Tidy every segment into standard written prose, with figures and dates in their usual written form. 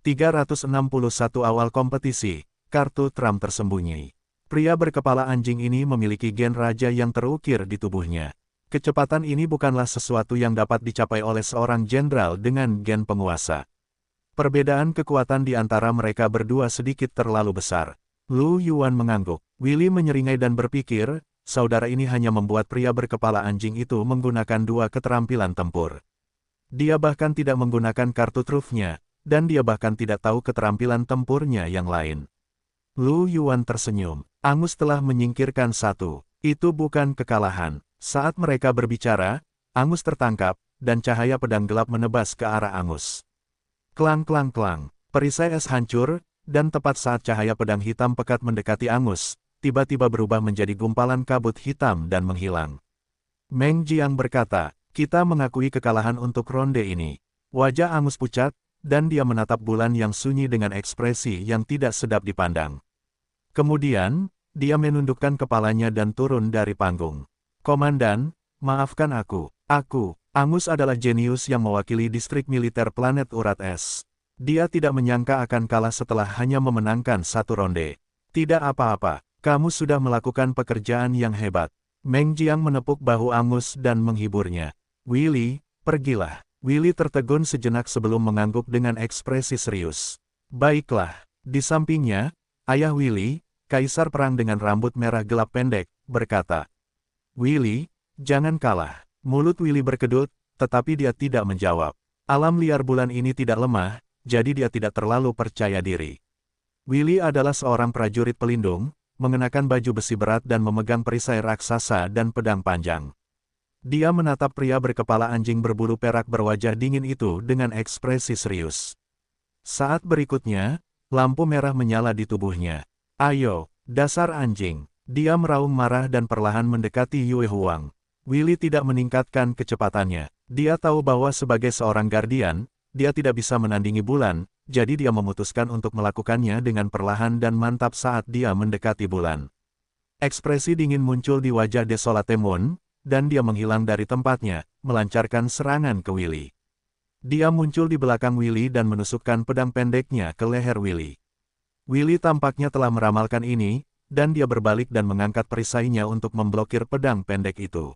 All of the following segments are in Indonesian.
361 awal kompetisi, kartu Trump tersembunyi. Pria berkepala anjing ini memiliki gen raja yang terukir di tubuhnya. Kecepatan ini bukanlah sesuatu yang dapat dicapai oleh seorang jenderal dengan gen penguasa. Perbedaan kekuatan di antara mereka berdua sedikit terlalu besar. Lu Yuan mengangguk. Willy menyeringai dan berpikir, saudara ini hanya membuat pria berkepala anjing itu menggunakan dua keterampilan tempur. Dia bahkan tidak menggunakan kartu trufnya, dan dia bahkan tidak tahu keterampilan tempurnya yang lain. Lu Yuan tersenyum. Angus telah menyingkirkan satu. Itu bukan kekalahan. Saat mereka berbicara, Angus tertangkap, dan cahaya pedang gelap menebas ke arah Angus. Klang klang klang. Perisai es hancur, dan tepat saat cahaya pedang hitam pekat mendekati Angus, tiba-tiba berubah menjadi gumpalan kabut hitam dan menghilang. Meng Jiang berkata, kita mengakui kekalahan untuk ronde ini. Wajah Angus pucat, dan dia menatap bulan yang sunyi dengan ekspresi yang tidak sedap dipandang. Kemudian, dia menundukkan kepalanya dan turun dari panggung. Komandan, maafkan aku. Angus adalah jenius yang mewakili distrik militer planet Urat Es. Dia tidak menyangka akan kalah setelah hanya memenangkan satu ronde. Tidak apa-apa, kamu sudah melakukan pekerjaan yang hebat. Meng Jiang menepuk bahu Angus dan menghiburnya. Willy, pergilah. Willy tertegun sejenak sebelum mengangguk dengan ekspresi serius. Baiklah. Di sampingnya, ayah Willy, kaisar perang dengan rambut merah gelap pendek, berkata. Willy, jangan kalah. Mulut Willy berkedut, tetapi dia tidak menjawab. Alam liar bulan ini tidak lemah, jadi dia tidak terlalu percaya diri. Willy adalah seorang prajurit pelindung, mengenakan baju besi berat dan memegang perisai raksasa dan pedang panjang. Dia menatap pria berkepala anjing berbulu perak berwajah dingin itu dengan ekspresi serius. Saat berikutnya, lampu merah menyala di tubuhnya. Ayo, dasar anjing. Dia meraung marah dan perlahan mendekati Yue Huang. Willy tidak meningkatkan kecepatannya. Dia tahu bahwa sebagai seorang guardian, dia tidak bisa menandingi bulan, jadi dia memutuskan untuk melakukannya dengan perlahan dan mantap saat dia mendekati bulan. Ekspresi dingin muncul di wajah Desolate Moon, dan dia menghilang dari tempatnya, melancarkan serangan ke Willy. Dia muncul di belakang Willy dan menusukkan pedang pendeknya ke leher Willy. Willy tampaknya telah meramalkan ini, dan dia berbalik dan mengangkat perisainya untuk memblokir pedang pendek itu.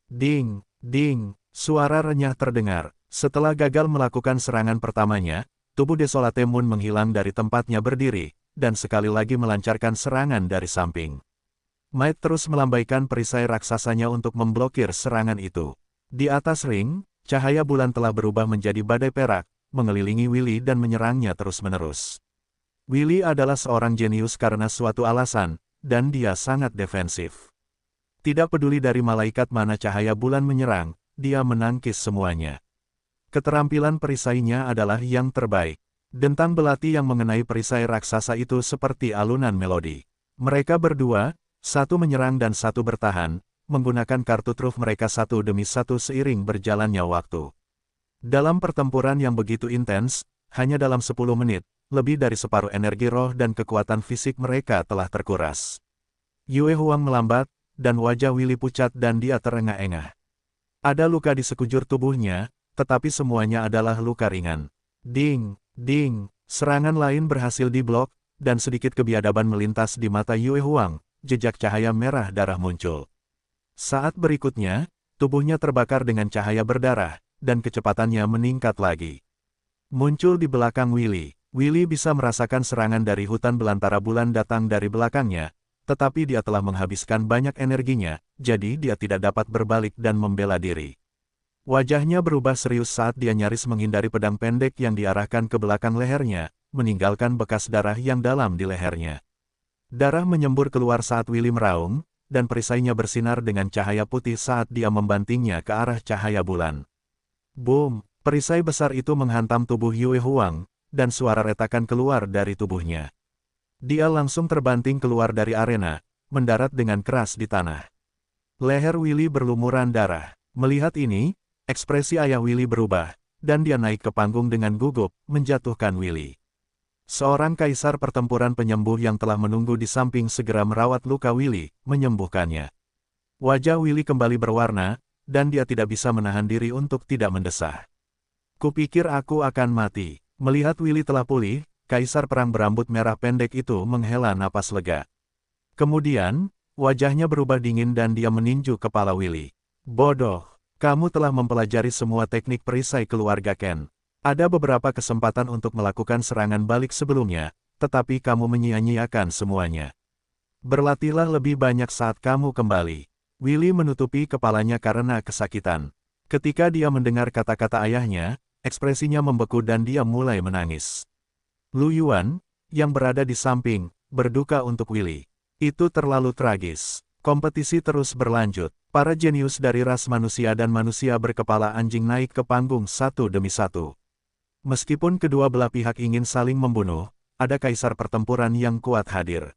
Ding, ding, suara renyah terdengar. Setelah gagal melakukan serangan pertamanya, tubuh Desolate Moon menghilang dari tempatnya berdiri, dan sekali lagi melancarkan serangan dari samping. Might terus melambaikan perisai raksasanya untuk memblokir serangan itu. Di atas ring, cahaya bulan telah berubah menjadi badai perak, mengelilingi Willy dan menyerangnya terus-menerus. Willy adalah seorang jenius karena suatu alasan, dan dia sangat defensif. Tidak peduli dari malaikat mana cahaya bulan menyerang, dia menangkis semuanya. Keterampilan perisainya adalah yang terbaik. Dentang belati yang mengenai perisai raksasa itu seperti alunan melodi. Mereka berdua, satu menyerang dan satu bertahan, menggunakan kartu truf mereka satu demi satu seiring berjalannya waktu. Dalam pertempuran yang begitu intens, hanya dalam 10 menit, lebih dari separuh energi roh dan kekuatan fisik mereka telah terkuras. Yue Huang melambat, dan wajah Willy pucat dan dia terengah-engah. Ada luka di sekujur tubuhnya, tetapi semuanya adalah luka ringan. Ding, ding, serangan lain berhasil diblok, dan sedikit kebiadaban melintas di mata Yue Huang. Jejak cahaya merah darah muncul. Saat berikutnya, tubuhnya terbakar dengan cahaya berdarah, dan kecepatannya meningkat lagi. Muncul di belakang Willy. Willy bisa merasakan serangan dari hutan belantara bulan datang dari belakangnya, tetapi dia telah menghabiskan banyak energinya, jadi dia tidak dapat berbalik dan membela diri. Wajahnya berubah serius saat dia nyaris menghindari pedang pendek yang diarahkan ke belakang lehernya, meninggalkan bekas darah yang dalam di lehernya. Darah menyembur keluar saat Willy meraung, dan perisainya bersinar dengan cahaya putih saat dia membantingnya ke arah cahaya bulan. Boom! Perisai besar itu menghantam tubuh Yue Huang, dan suara retakan keluar dari tubuhnya. Dia langsung terbanting keluar dari arena, mendarat dengan keras di tanah. Leher Willy berlumuran darah. Melihat ini, ekspresi ayah Willy berubah, dan dia naik ke panggung dengan gugup, menjatuhkan Willy. Seorang kaisar pertempuran penyembuh yang telah menunggu di samping segera merawat luka Willy, menyembuhkannya. Wajah Willy kembali berwarna, dan dia tidak bisa menahan diri untuk tidak mendesah. Kupikir aku akan mati. Melihat Willy telah pulih, kaisar perang berambut merah pendek itu menghela napas lega. Kemudian, wajahnya berubah dingin dan dia meninju kepala Willy. Bodoh, kamu telah mempelajari semua teknik perisai keluarga Ken. Ada beberapa kesempatan untuk melakukan serangan balik sebelumnya, tetapi kamu menyia-nyiakan semuanya. Berlatihlah lebih banyak saat kamu kembali. Willy menutupi kepalanya karena kesakitan. Ketika dia mendengar kata-kata ayahnya, ekspresinya membeku dan dia mulai menangis. Lu Yuan, yang berada di samping, berduka untuk Willy. Itu terlalu tragis. Kompetisi terus berlanjut. Para jenius dari ras manusia dan manusia berkepala anjing naik ke panggung satu demi satu. Meskipun kedua belah pihak ingin saling membunuh, ada kaisar pertempuran yang kuat hadir.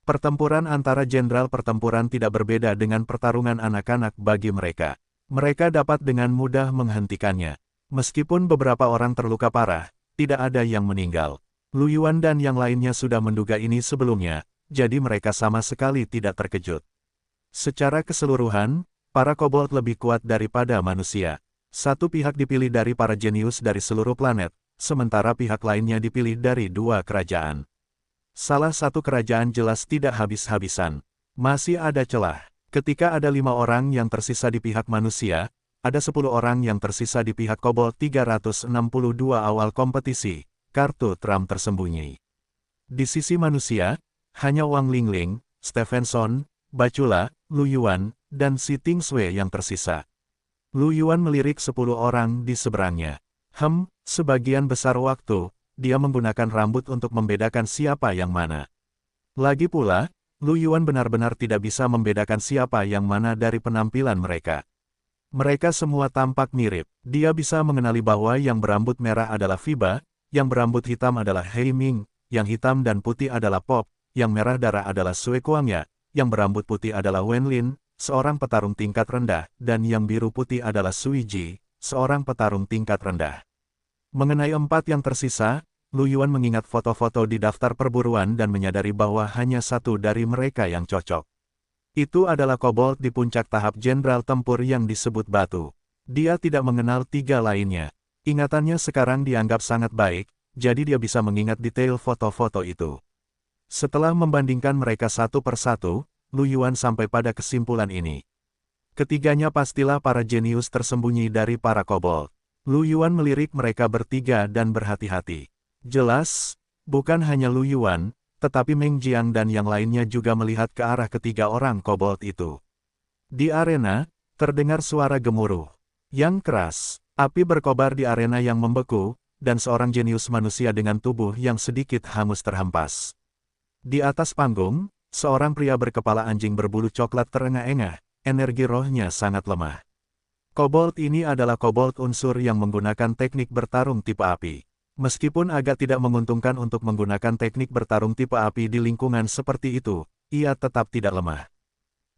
Pertempuran antara jenderal pertempuran tidak berbeda dengan pertarungan anak-anak bagi mereka. Mereka dapat dengan mudah menghentikannya. Meskipun beberapa orang terluka parah, tidak ada yang meninggal. Lu Yuan dan yang lainnya sudah menduga ini sebelumnya, jadi mereka sama sekali tidak terkejut. Secara keseluruhan, para kobold lebih kuat daripada manusia. Satu pihak dipilih dari para jenius dari seluruh planet, sementara pihak lainnya dipilih dari dua kerajaan. Salah satu kerajaan jelas tidak habis-habisan. Masih ada celah. Ketika ada 5 orang yang tersisa di pihak manusia, ada 10 orang yang tersisa di pihak kobold. 362 awal kompetisi, kartu Trump tersembunyi. Di sisi manusia, hanya Wang Lingling, Stevenson, Bacula, Lu Yuan, dan Si Tingsui yang tersisa. Lu Yuan melirik 10 orang di seberangnya. Sebagian besar waktu, dia menggunakan rambut untuk membedakan siapa yang mana. Lagi pula, Lu Yuan benar-benar tidak bisa membedakan siapa yang mana dari penampilan mereka. Mereka semua tampak mirip. Dia bisa mengenali bahwa yang berambut merah adalah Fiba, yang berambut hitam adalah Hei Ming, yang hitam dan putih adalah Pop, yang merah darah adalah Sui Kuangya, yang berambut putih adalah Wen Lin, seorang petarung tingkat rendah, dan yang biru putih adalah Sui Ji, seorang petarung tingkat rendah. Mengenai 4 yang tersisa, Lu Yuan mengingat foto-foto di daftar perburuan dan menyadari bahwa hanya satu dari mereka yang cocok. Itu adalah kobold di puncak tahap jenderal tempur yang disebut Batu. Dia tidak mengenal 3 lainnya. Ingatannya sekarang dianggap sangat baik, jadi dia bisa mengingat detail foto-foto itu. Setelah membandingkan mereka satu persatu, Lu Yuan sampai pada kesimpulan ini. Ketiganya pastilah para jenius tersembunyi dari para kobold. Lu Yuan melirik mereka bertiga dan berhati-hati. Jelas, bukan hanya Lu Yuan, tetapi Meng Jiang dan yang lainnya juga melihat ke arah ketiga orang kobold itu. Di arena, terdengar suara gemuruh yang keras. Api berkobar di arena yang membeku, dan seorang jenius manusia dengan tubuh yang sedikit hangus terhempas. Di atas panggung, seorang pria berkepala anjing berbulu coklat terengah-engah, energi rohnya sangat lemah. Kobold ini adalah kobold unsur yang menggunakan teknik bertarung tipe api. Meskipun agak tidak menguntungkan untuk menggunakan teknik bertarung tipe api di lingkungan seperti itu, ia tetap tidak lemah.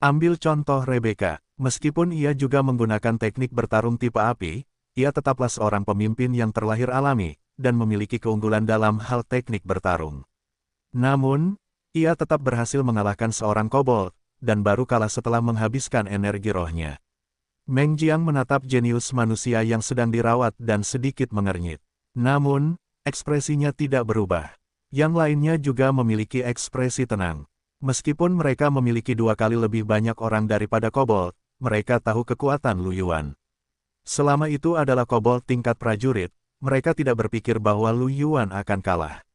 Ambil contoh Rebecca, meskipun ia juga menggunakan teknik bertarung tipe api, ia tetaplah seorang pemimpin yang terlahir alami, dan memiliki keunggulan dalam hal teknik bertarung. Namun, ia tetap berhasil mengalahkan seorang kobold, dan baru kalah setelah menghabiskan energi rohnya. Meng Jiang menatap jenius manusia yang sedang dirawat dan sedikit mengernyit. Namun, ekspresinya tidak berubah. Yang lainnya juga memiliki ekspresi tenang. Meskipun mereka memiliki 2 kali lebih banyak orang daripada kobold, mereka tahu kekuatan Lu Yuan. Selama itu adalah kobold tingkat prajurit, mereka tidak berpikir bahwa Lu Yuan akan kalah.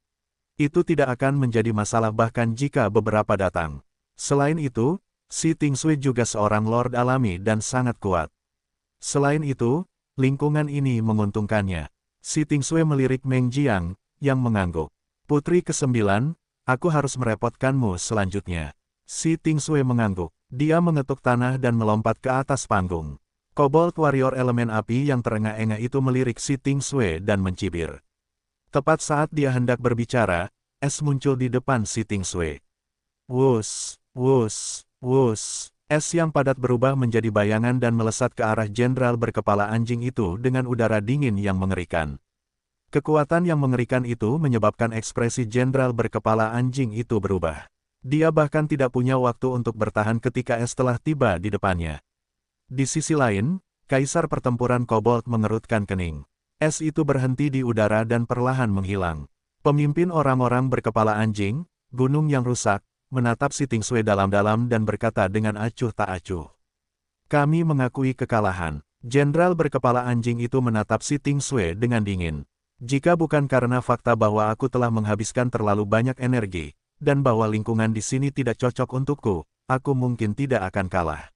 Itu tidak akan menjadi masalah bahkan jika beberapa datang. Selain itu, Si Tingsui juga seorang lord alami dan sangat kuat. Selain itu, lingkungan ini menguntungkannya. Si Tingsui melirik Meng Jiang, yang mengangguk. Putri ke-9, aku harus merepotkanmu selanjutnya. Si Tingsui mengangguk. Dia mengetuk tanah dan melompat ke atas panggung. Kobold warrior elemen api yang terengah-engah itu melirik Si Tingsui dan mencibir. Tepat saat dia hendak berbicara, es muncul di depan Si Tingsui. Wus, wus, wus. Es yang padat berubah menjadi bayangan dan melesat ke arah jenderal berkepala anjing itu dengan udara dingin yang mengerikan. Kekuatan yang mengerikan itu menyebabkan ekspresi jenderal berkepala anjing itu berubah. Dia bahkan tidak punya waktu untuk bertahan ketika es telah tiba di depannya. Di sisi lain, kaisar pertempuran kobold mengerutkan kening. Es itu berhenti di udara dan perlahan menghilang. Pemimpin orang-orang berkepala anjing, gunung yang rusak, menatap Si Tingsui dalam-dalam dan berkata dengan acuh tak acuh. Kami mengakui kekalahan. Jenderal berkepala anjing itu menatap Si Tingsui dengan dingin. Jika bukan karena fakta bahwa aku telah menghabiskan terlalu banyak energi, dan bahwa lingkungan di sini tidak cocok untukku, aku mungkin tidak akan kalah.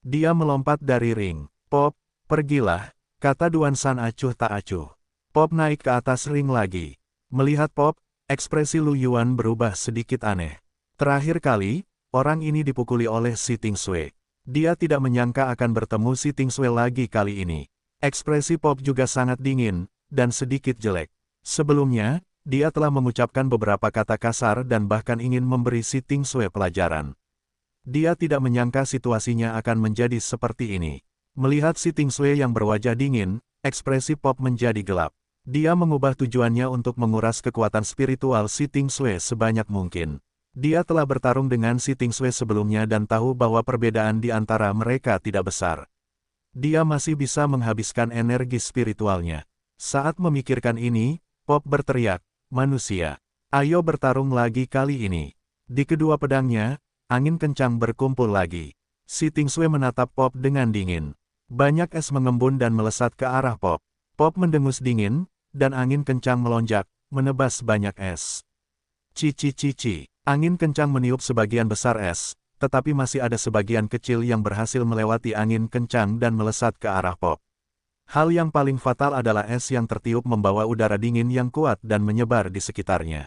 Dia melompat dari ring. Pop, pergilah, kata Duan San acuh tak acuh. Pop naik ke atas ring lagi. Melihat Pop, ekspresi Lu Yuan berubah sedikit aneh. Terakhir kali, orang ini dipukuli oleh Si Tingsui. Dia tidak menyangka akan bertemu Si Tingsui lagi kali ini. Ekspresi Pop juga sangat dingin, dan sedikit jelek. Sebelumnya, dia telah mengucapkan beberapa kata kasar dan bahkan ingin memberi Si Tingsui pelajaran. Dia tidak menyangka situasinya akan menjadi seperti ini. Melihat Si Tingsui yang berwajah dingin, ekspresi Pop menjadi gelap. Dia mengubah tujuannya untuk menguras kekuatan spiritual Si Tingsui sebanyak mungkin. Dia telah bertarung dengan Si Tingsui sebelumnya dan tahu bahwa perbedaan di antara mereka tidak besar. Dia masih bisa menghabiskan energi spiritualnya. Saat memikirkan ini, Pop berteriak, "Manusia, ayo bertarung lagi kali ini." Di kedua pedangnya, angin kencang berkumpul lagi. Si Tingsui menatap Pop dengan dingin. Banyak es mengembun dan melesat ke arah Pop. Pop mendengus dingin, dan angin kencang melonjak, menebas banyak es. Cici. Angin kencang meniup sebagian besar es, tetapi masih ada sebagian kecil yang berhasil melewati angin kencang dan melesat ke arah Pop. Hal yang paling fatal adalah es yang tertiup membawa udara dingin yang kuat dan menyebar di sekitarnya.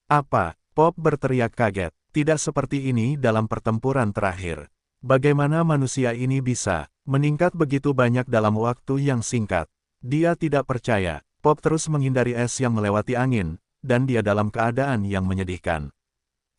Apa? Pop berteriak kaget. Tidak seperti ini dalam pertempuran terakhir. Bagaimana manusia ini bisa meningkat begitu banyak dalam waktu yang singkat? Dia tidak percaya. Pop terus menghindari es yang melewati angin, dan dia dalam keadaan yang menyedihkan.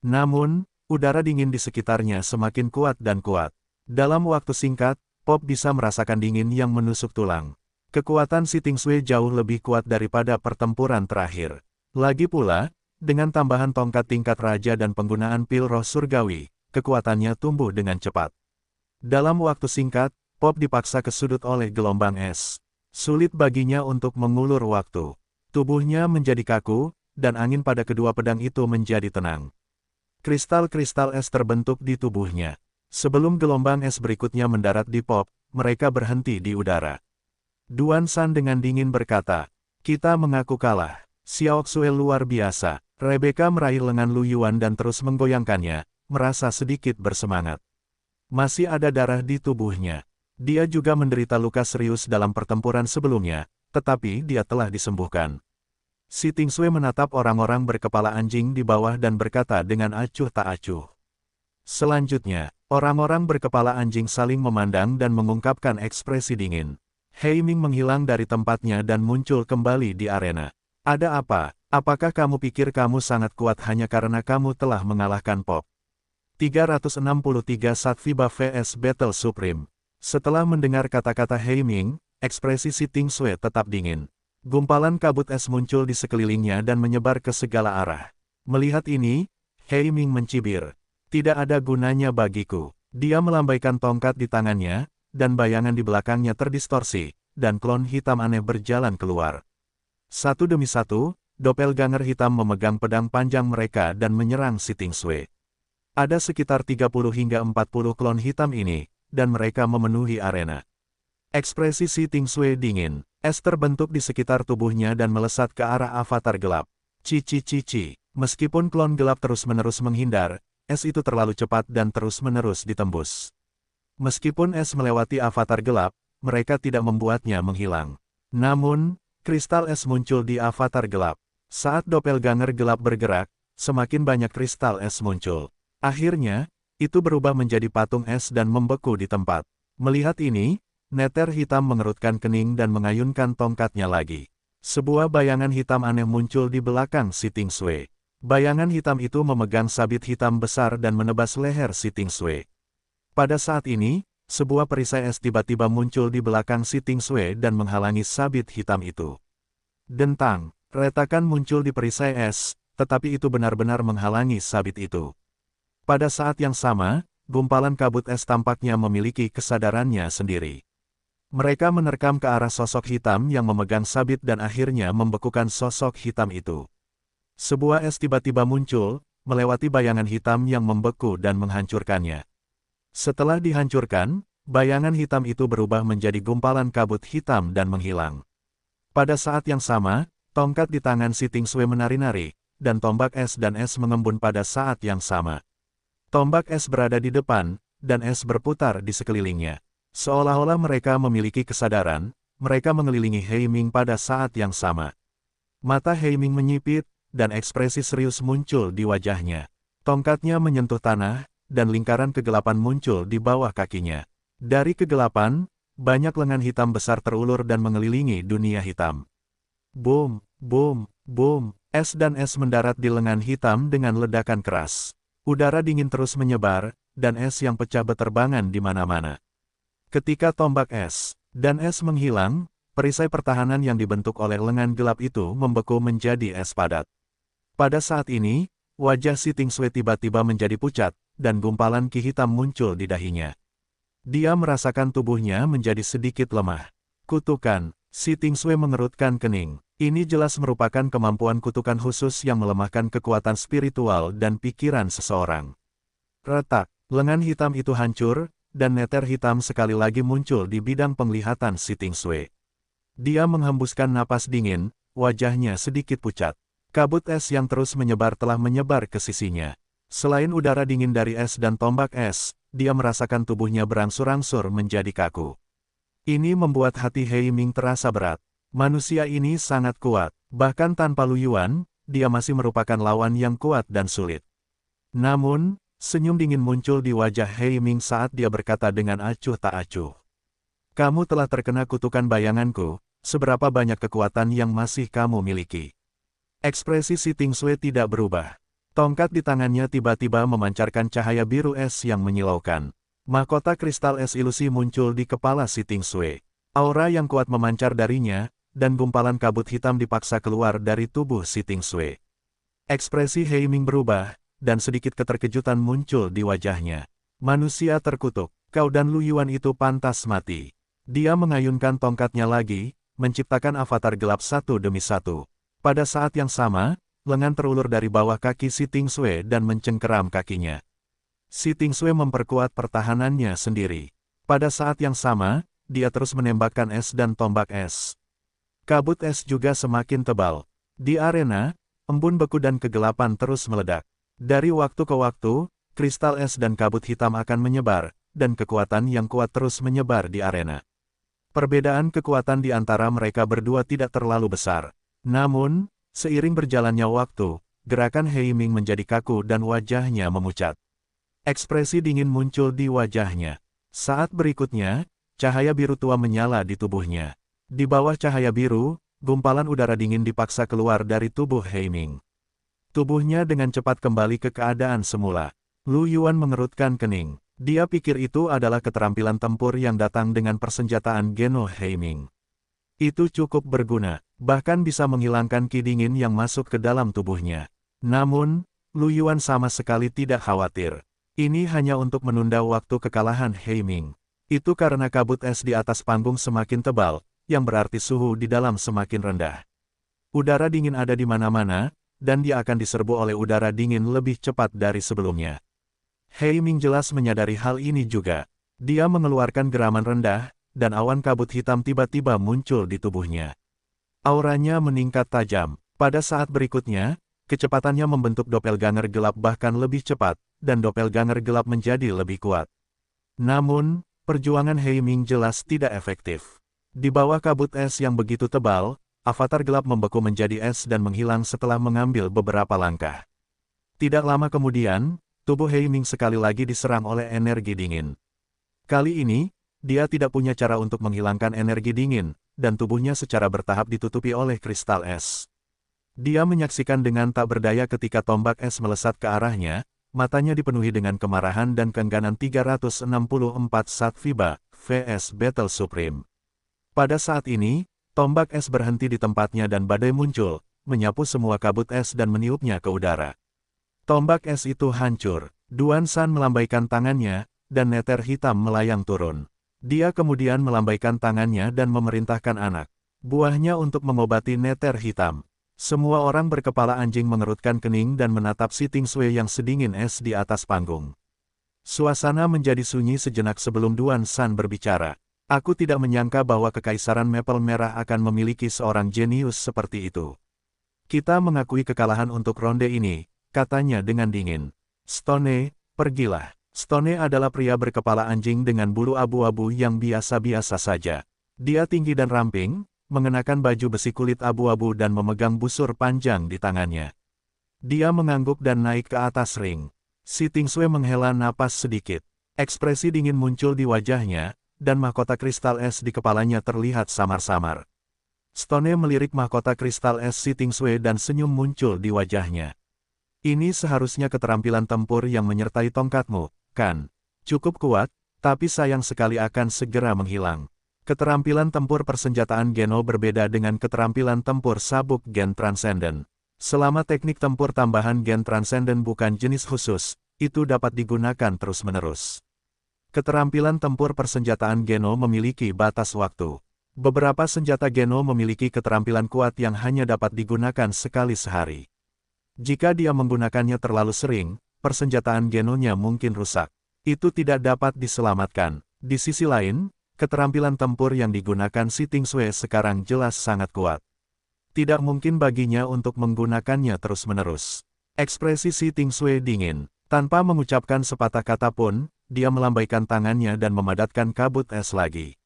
Namun, udara dingin di sekitarnya semakin kuat dan kuat. Dalam waktu singkat, Pop bisa merasakan dingin yang menusuk tulang. Kekuatan Si Tingsui jauh lebih kuat daripada pertempuran terakhir. Lagi pula, dengan tambahan tongkat tingkat raja dan penggunaan pil roh surgawi, kekuatannya tumbuh dengan cepat. Dalam waktu singkat, Pop dipaksa ke sudut oleh gelombang es. Sulit baginya untuk mengulur waktu. Tubuhnya menjadi kaku, dan angin pada kedua pedang itu menjadi tenang. Kristal-kristal es terbentuk di tubuhnya. Sebelum gelombang es berikutnya mendarat di Pop, mereka berhenti di udara. Duan San dengan dingin berkata, "Kita mengaku kalah. Xiao Xue luar biasa." Rebecca meraih lengan Lu Yuan dan terus menggoyangkannya, merasa sedikit bersemangat. Masih ada darah di tubuhnya. Dia juga menderita luka serius dalam pertempuran sebelumnya, tetapi dia telah disembuhkan. Si Tingsui menatap orang-orang berkepala anjing di bawah dan berkata dengan acuh tak acuh. Selanjutnya, orang-orang berkepala anjing saling memandang dan mengungkapkan ekspresi dingin. Hei Ming menghilang dari tempatnya dan muncul kembali di arena. "Ada apa? Apakah kamu pikir kamu sangat kuat hanya karena kamu telah mengalahkan Pop?" 363 Satviba vs Battle Supreme. Setelah mendengar kata-kata Hei Ming, ekspresi Si Tingsui tetap dingin. Gumpalan kabut es muncul di sekelilingnya dan menyebar ke segala arah. Melihat ini, Hei Ming mencibir. "Tidak ada gunanya bagiku." Dia melambaikan tongkat di tangannya, dan bayangan di belakangnya terdistorsi, dan klon hitam aneh berjalan keluar. Satu demi satu, doppelganger hitam memegang pedang panjang mereka dan menyerang Si Tingsui. Ada sekitar 30 hingga 40 klon hitam ini, dan mereka memenuhi arena. Ekspresi Si Tingsui dingin. Es terbentuk di sekitar tubuhnya dan melesat ke arah avatar gelap. Cici. Meskipun klon gelap terus-menerus menghindar, es itu terlalu cepat dan terus-menerus ditembus. Meskipun es melewati avatar gelap, mereka tidak membuatnya menghilang. Namun, kristal es muncul di avatar gelap. Saat doppelganger gelap bergerak, semakin banyak kristal es muncul. Akhirnya, itu berubah menjadi patung es dan membeku di tempat. Melihat ini, Neter hitam mengerutkan kening dan mengayunkan tongkatnya lagi. Sebuah bayangan hitam aneh muncul di belakang Si Tingsui. Bayangan hitam itu memegang sabit hitam besar dan menebas leher Si Tingsui. Pada saat ini, sebuah perisai es tiba-tiba muncul di belakang Si Tingsui dan menghalangi sabit hitam itu. Dentang, retakan muncul di perisai es, tetapi itu benar-benar menghalangi sabit itu. Pada saat yang sama, gumpalan kabut es tampaknya memiliki kesadarannya sendiri. Mereka menerkam ke arah sosok hitam yang memegang sabit dan akhirnya membekukan sosok hitam itu. Sebuah es tiba-tiba muncul, melewati bayangan hitam yang membeku dan menghancurkannya. Setelah dihancurkan, bayangan hitam itu berubah menjadi gumpalan kabut hitam dan menghilang. Pada saat yang sama, tongkat di tangan si Tingsue menari-nari, dan tombak es dan es mengembun pada saat yang sama. Tombak es berada di depan, dan es berputar di sekelilingnya. Seolah-olah mereka memiliki kesadaran, mereka mengelilingi He Ming pada saat yang sama. Mata He Ming menyipit, dan ekspresi serius muncul di wajahnya. Tongkatnya menyentuh tanah, dan lingkaran kegelapan muncul di bawah kakinya. Dari kegelapan, banyak lengan hitam besar terulur dan mengelilingi dunia hitam. Boom, boom, boom, es dan es mendarat di lengan hitam dengan ledakan keras. Udara dingin terus menyebar, dan es yang pecah beterbangan di mana-mana. Ketika tombak es dan es menghilang, perisai pertahanan yang dibentuk oleh lengan gelap itu membeku menjadi es padat. Pada saat ini, wajah si Tingsue tiba-tiba menjadi pucat, dan gumpalan ki hitam muncul di dahinya. Dia merasakan tubuhnya menjadi sedikit lemah. Kutukan, si Tingsue mengerutkan kening. Ini jelas merupakan kemampuan kutukan khusus yang melemahkan kekuatan spiritual dan pikiran seseorang. Retak, lengan hitam itu hancur, dan neter hitam sekali lagi muncul di bidang penglihatan si Tingsue. Dia menghembuskan napas dingin, wajahnya sedikit pucat. Kabut es yang terus menyebar telah menyebar ke sisinya. Selain udara dingin dari es dan tombak es, dia merasakan tubuhnya berangsur-angsur menjadi kaku. Ini membuat hati He Ming terasa berat. Manusia ini sangat kuat, bahkan tanpa Lu Yuan, dia masih merupakan lawan yang kuat dan sulit. Namun, senyum dingin muncul di wajah He Ming saat dia berkata dengan acuh tak acuh. Kamu telah terkena kutukan bayanganku, seberapa banyak kekuatan yang masih kamu miliki? Ekspresi si Tingsue tidak berubah. Tongkat di tangannya tiba-tiba memancarkan cahaya biru es yang menyilaukan. Mahkota kristal es ilusi muncul di kepala si Tingsue. Aura yang kuat memancar darinya, dan gumpalan kabut hitam dipaksa keluar dari tubuh si Tingsue. Ekspresi He Ming berubah, dan sedikit keterkejutan muncul di wajahnya. Manusia terkutuk, kau dan Lu Yuan itu pantas mati. Dia mengayunkan tongkatnya lagi, menciptakan avatar gelap satu demi satu. Pada saat yang sama, lengan terulur dari bawah kaki si Tingsue dan mencengkeram kakinya. Si Tingsue memperkuat pertahanannya sendiri. Pada saat yang sama, dia terus menembakkan es dan tombak es. Kabut es juga semakin tebal. Di arena, embun beku dan kegelapan terus meledak. Dari waktu ke waktu, kristal es dan kabut hitam akan menyebar, dan kekuatan yang kuat terus menyebar di arena. Perbedaan kekuatan di antara mereka berdua tidak terlalu besar. Namun, seiring berjalannya waktu, gerakan He Ming menjadi kaku dan wajahnya memucat. Ekspresi dingin muncul di wajahnya. Saat berikutnya, cahaya biru tua menyala di tubuhnya. Di bawah cahaya biru, gumpalan udara dingin dipaksa keluar dari tubuh He Ming. Tubuhnya dengan cepat kembali ke keadaan semula. Lu Yuan mengerutkan kening. Dia pikir itu adalah keterampilan tempur yang datang dengan persenjataan Geno He Ming. Itu cukup berguna, bahkan bisa menghilangkan ki dingin yang masuk ke dalam tubuhnya. Namun, Lu Yuan sama sekali tidak khawatir. Ini hanya untuk menunda waktu kekalahan He Ming. Itu karena kabut es di atas panggung semakin tebal, yang berarti suhu di dalam semakin rendah. Udara dingin ada di mana-mana, dan dia akan diserbu oleh udara dingin lebih cepat dari sebelumnya. He Ming jelas menyadari hal ini juga. Dia mengeluarkan geraman rendah, dan awan kabut hitam tiba-tiba muncul di tubuhnya. Auranya meningkat tajam. Pada saat berikutnya, kecepatannya membentuk doppelganger gelap bahkan lebih cepat, dan doppelganger gelap menjadi lebih kuat. Namun, perjuangan He Ming jelas tidak efektif. Di bawah kabut es yang begitu tebal, avatar gelap membeku menjadi es dan menghilang setelah mengambil beberapa langkah. Tidak lama kemudian, tubuh He Ming sekali lagi diserang oleh energi dingin. Kali ini, dia tidak punya cara untuk menghilangkan energi dingin, dan tubuhnya secara bertahap ditutupi oleh kristal es. Dia menyaksikan dengan tak berdaya ketika tombak es melesat ke arahnya, matanya dipenuhi dengan kemarahan dan keengganan. 364 Saat FIBA vs Battle Supreme. Pada saat ini, tombak es berhenti di tempatnya dan badai muncul, menyapu semua kabut es dan meniupnya ke udara. Tombak es itu hancur. Duan San melambaikan tangannya, dan neter hitam melayang turun. Dia kemudian melambaikan tangannya dan memerintahkan anak buahnya untuk mengobati neter hitam. Semua orang berkepala anjing mengerutkan kening dan menatap si Tingsue yang sedingin es di atas panggung. Suasana menjadi sunyi sejenak sebelum Duan San berbicara. Aku tidak menyangka bahwa Kekaisaran Maple Merah akan memiliki seorang jenius seperti itu. Kita mengakui kekalahan untuk ronde ini, katanya dengan dingin. Stone, pergilah. Stone adalah pria berkepala anjing dengan bulu abu-abu yang biasa-biasa saja. Dia tinggi dan ramping, mengenakan baju besi kulit abu-abu dan memegang busur panjang di tangannya. Dia mengangguk dan naik ke atas ring. Si Tingsue menghela napas sedikit. Ekspresi dingin muncul di wajahnya, dan mahkota kristal es di kepalanya terlihat samar-samar. Stone melirik mahkota kristal es si Tingsue dan senyum muncul di wajahnya. Ini seharusnya keterampilan tempur yang menyertai tongkatmu, kan? Cukup kuat, tapi sayang sekali akan segera menghilang. Keterampilan tempur persenjataan Geno berbeda dengan keterampilan tempur sabuk Gen Transcendent. Selama teknik tempur tambahan Gen Transcendent bukan jenis khusus, itu dapat digunakan terus-menerus. Keterampilan tempur persenjataan Geno memiliki batas waktu. Beberapa senjata Geno memiliki keterampilan kuat yang hanya dapat digunakan sekali sehari. Jika dia menggunakannya terlalu sering, persenjataan Genonya mungkin rusak. Itu tidak dapat diselamatkan. Di sisi lain, keterampilan tempur yang digunakan si Tingsue sekarang jelas sangat kuat. Tidak mungkin baginya untuk menggunakannya terus-menerus. Ekspresi si Tingsue dingin. Tanpa mengucapkan sepatah kata pun, dia melambaikan tangannya dan memadatkan kabut es lagi.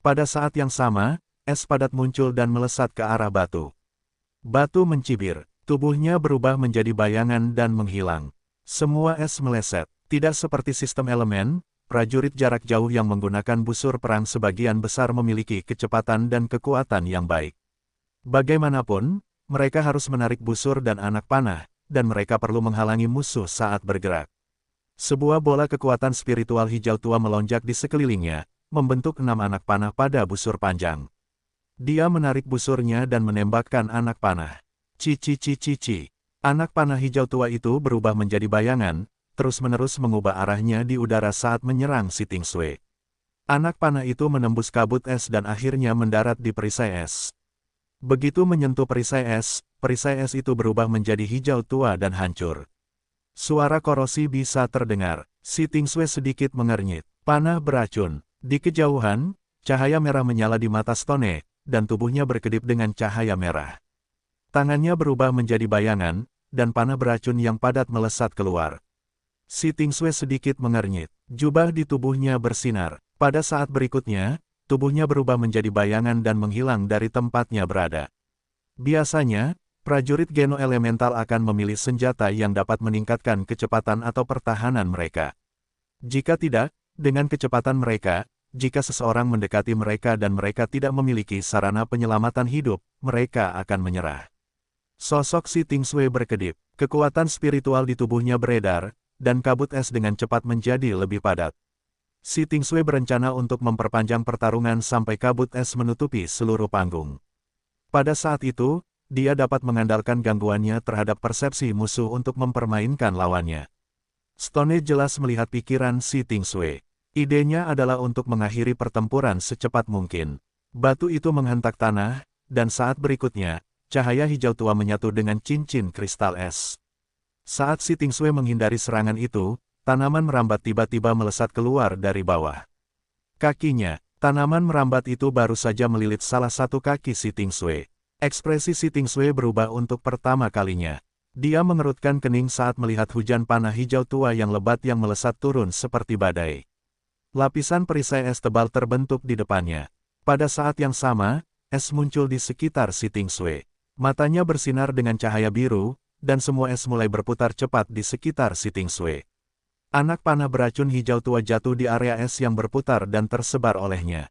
Pada saat yang sama, es padat muncul dan melesat ke arah batu. Batu mencibir, tubuhnya berubah menjadi bayangan dan menghilang. Semua es meleset, tidak seperti sistem elemen, prajurit jarak jauh yang menggunakan busur perang sebagian besar memiliki kecepatan dan kekuatan yang baik. Bagaimanapun, mereka harus menarik busur dan anak panah, dan mereka perlu menghalangi musuh saat bergerak. Sebuah bola kekuatan spiritual hijau tua melonjak di sekelilingnya, membentuk 6 anak panah pada busur panjang. Dia menarik busurnya dan menembakkan anak panah. Cici. Anak panah hijau tua itu berubah menjadi bayangan, terus-menerus mengubah arahnya di udara saat menyerang si Tingsue. Anak panah itu menembus kabut es dan akhirnya mendarat di perisai es. Begitu menyentuh perisai es itu berubah menjadi hijau tua dan hancur. Suara korosi bisa terdengar. Si Tingsue sedikit mengernyit. Panah beracun. Di kejauhan, cahaya merah menyala di mata Stone, dan tubuhnya berkedip dengan cahaya merah. Tangannya berubah menjadi bayangan, dan panah beracun yang padat melesat keluar. Si Tingsue sedikit mengernyit. Jubah di tubuhnya bersinar. Pada saat berikutnya, tubuhnya berubah menjadi bayangan dan menghilang dari tempatnya berada. Biasanya, prajurit Geno elemental akan memilih senjata yang dapat meningkatkan kecepatan atau pertahanan mereka. Jika tidak, dengan kecepatan mereka, jika seseorang mendekati mereka dan mereka tidak memiliki sarana penyelamatan hidup, mereka akan menyerah. Sosok si Tingsue berkedip, kekuatan spiritual di tubuhnya beredar, dan kabut es dengan cepat menjadi lebih padat. Si Tingsue berencana untuk memperpanjang pertarungan sampai kabut es menutupi seluruh panggung. Pada saat itu, dia dapat mengandalkan gangguannya terhadap persepsi musuh untuk mempermainkan lawannya. Stone jelas melihat pikiran si Tingsue. Idenya adalah untuk mengakhiri pertempuran secepat mungkin. Batu itu menghentak tanah, dan saat berikutnya, cahaya hijau tua menyatu dengan cincin kristal es. Saat si Tingsue menghindari serangan itu, tanaman merambat tiba-tiba melesat keluar dari bawah. Kakinya, tanaman merambat itu baru saja melilit salah satu kaki si Tingsue. Ekspresi si Tingsue berubah untuk pertama kalinya. Dia mengerutkan kening saat melihat hujan panah hijau tua yang lebat yang melesat turun seperti badai. Lapisan perisai es tebal terbentuk di depannya. Pada saat yang sama, es muncul di sekitar si Tingsue. Matanya bersinar dengan cahaya biru, dan semua es mulai berputar cepat di sekitar si Tingsue. Anak panah beracun hijau tua jatuh di area es yang berputar dan tersebar olehnya.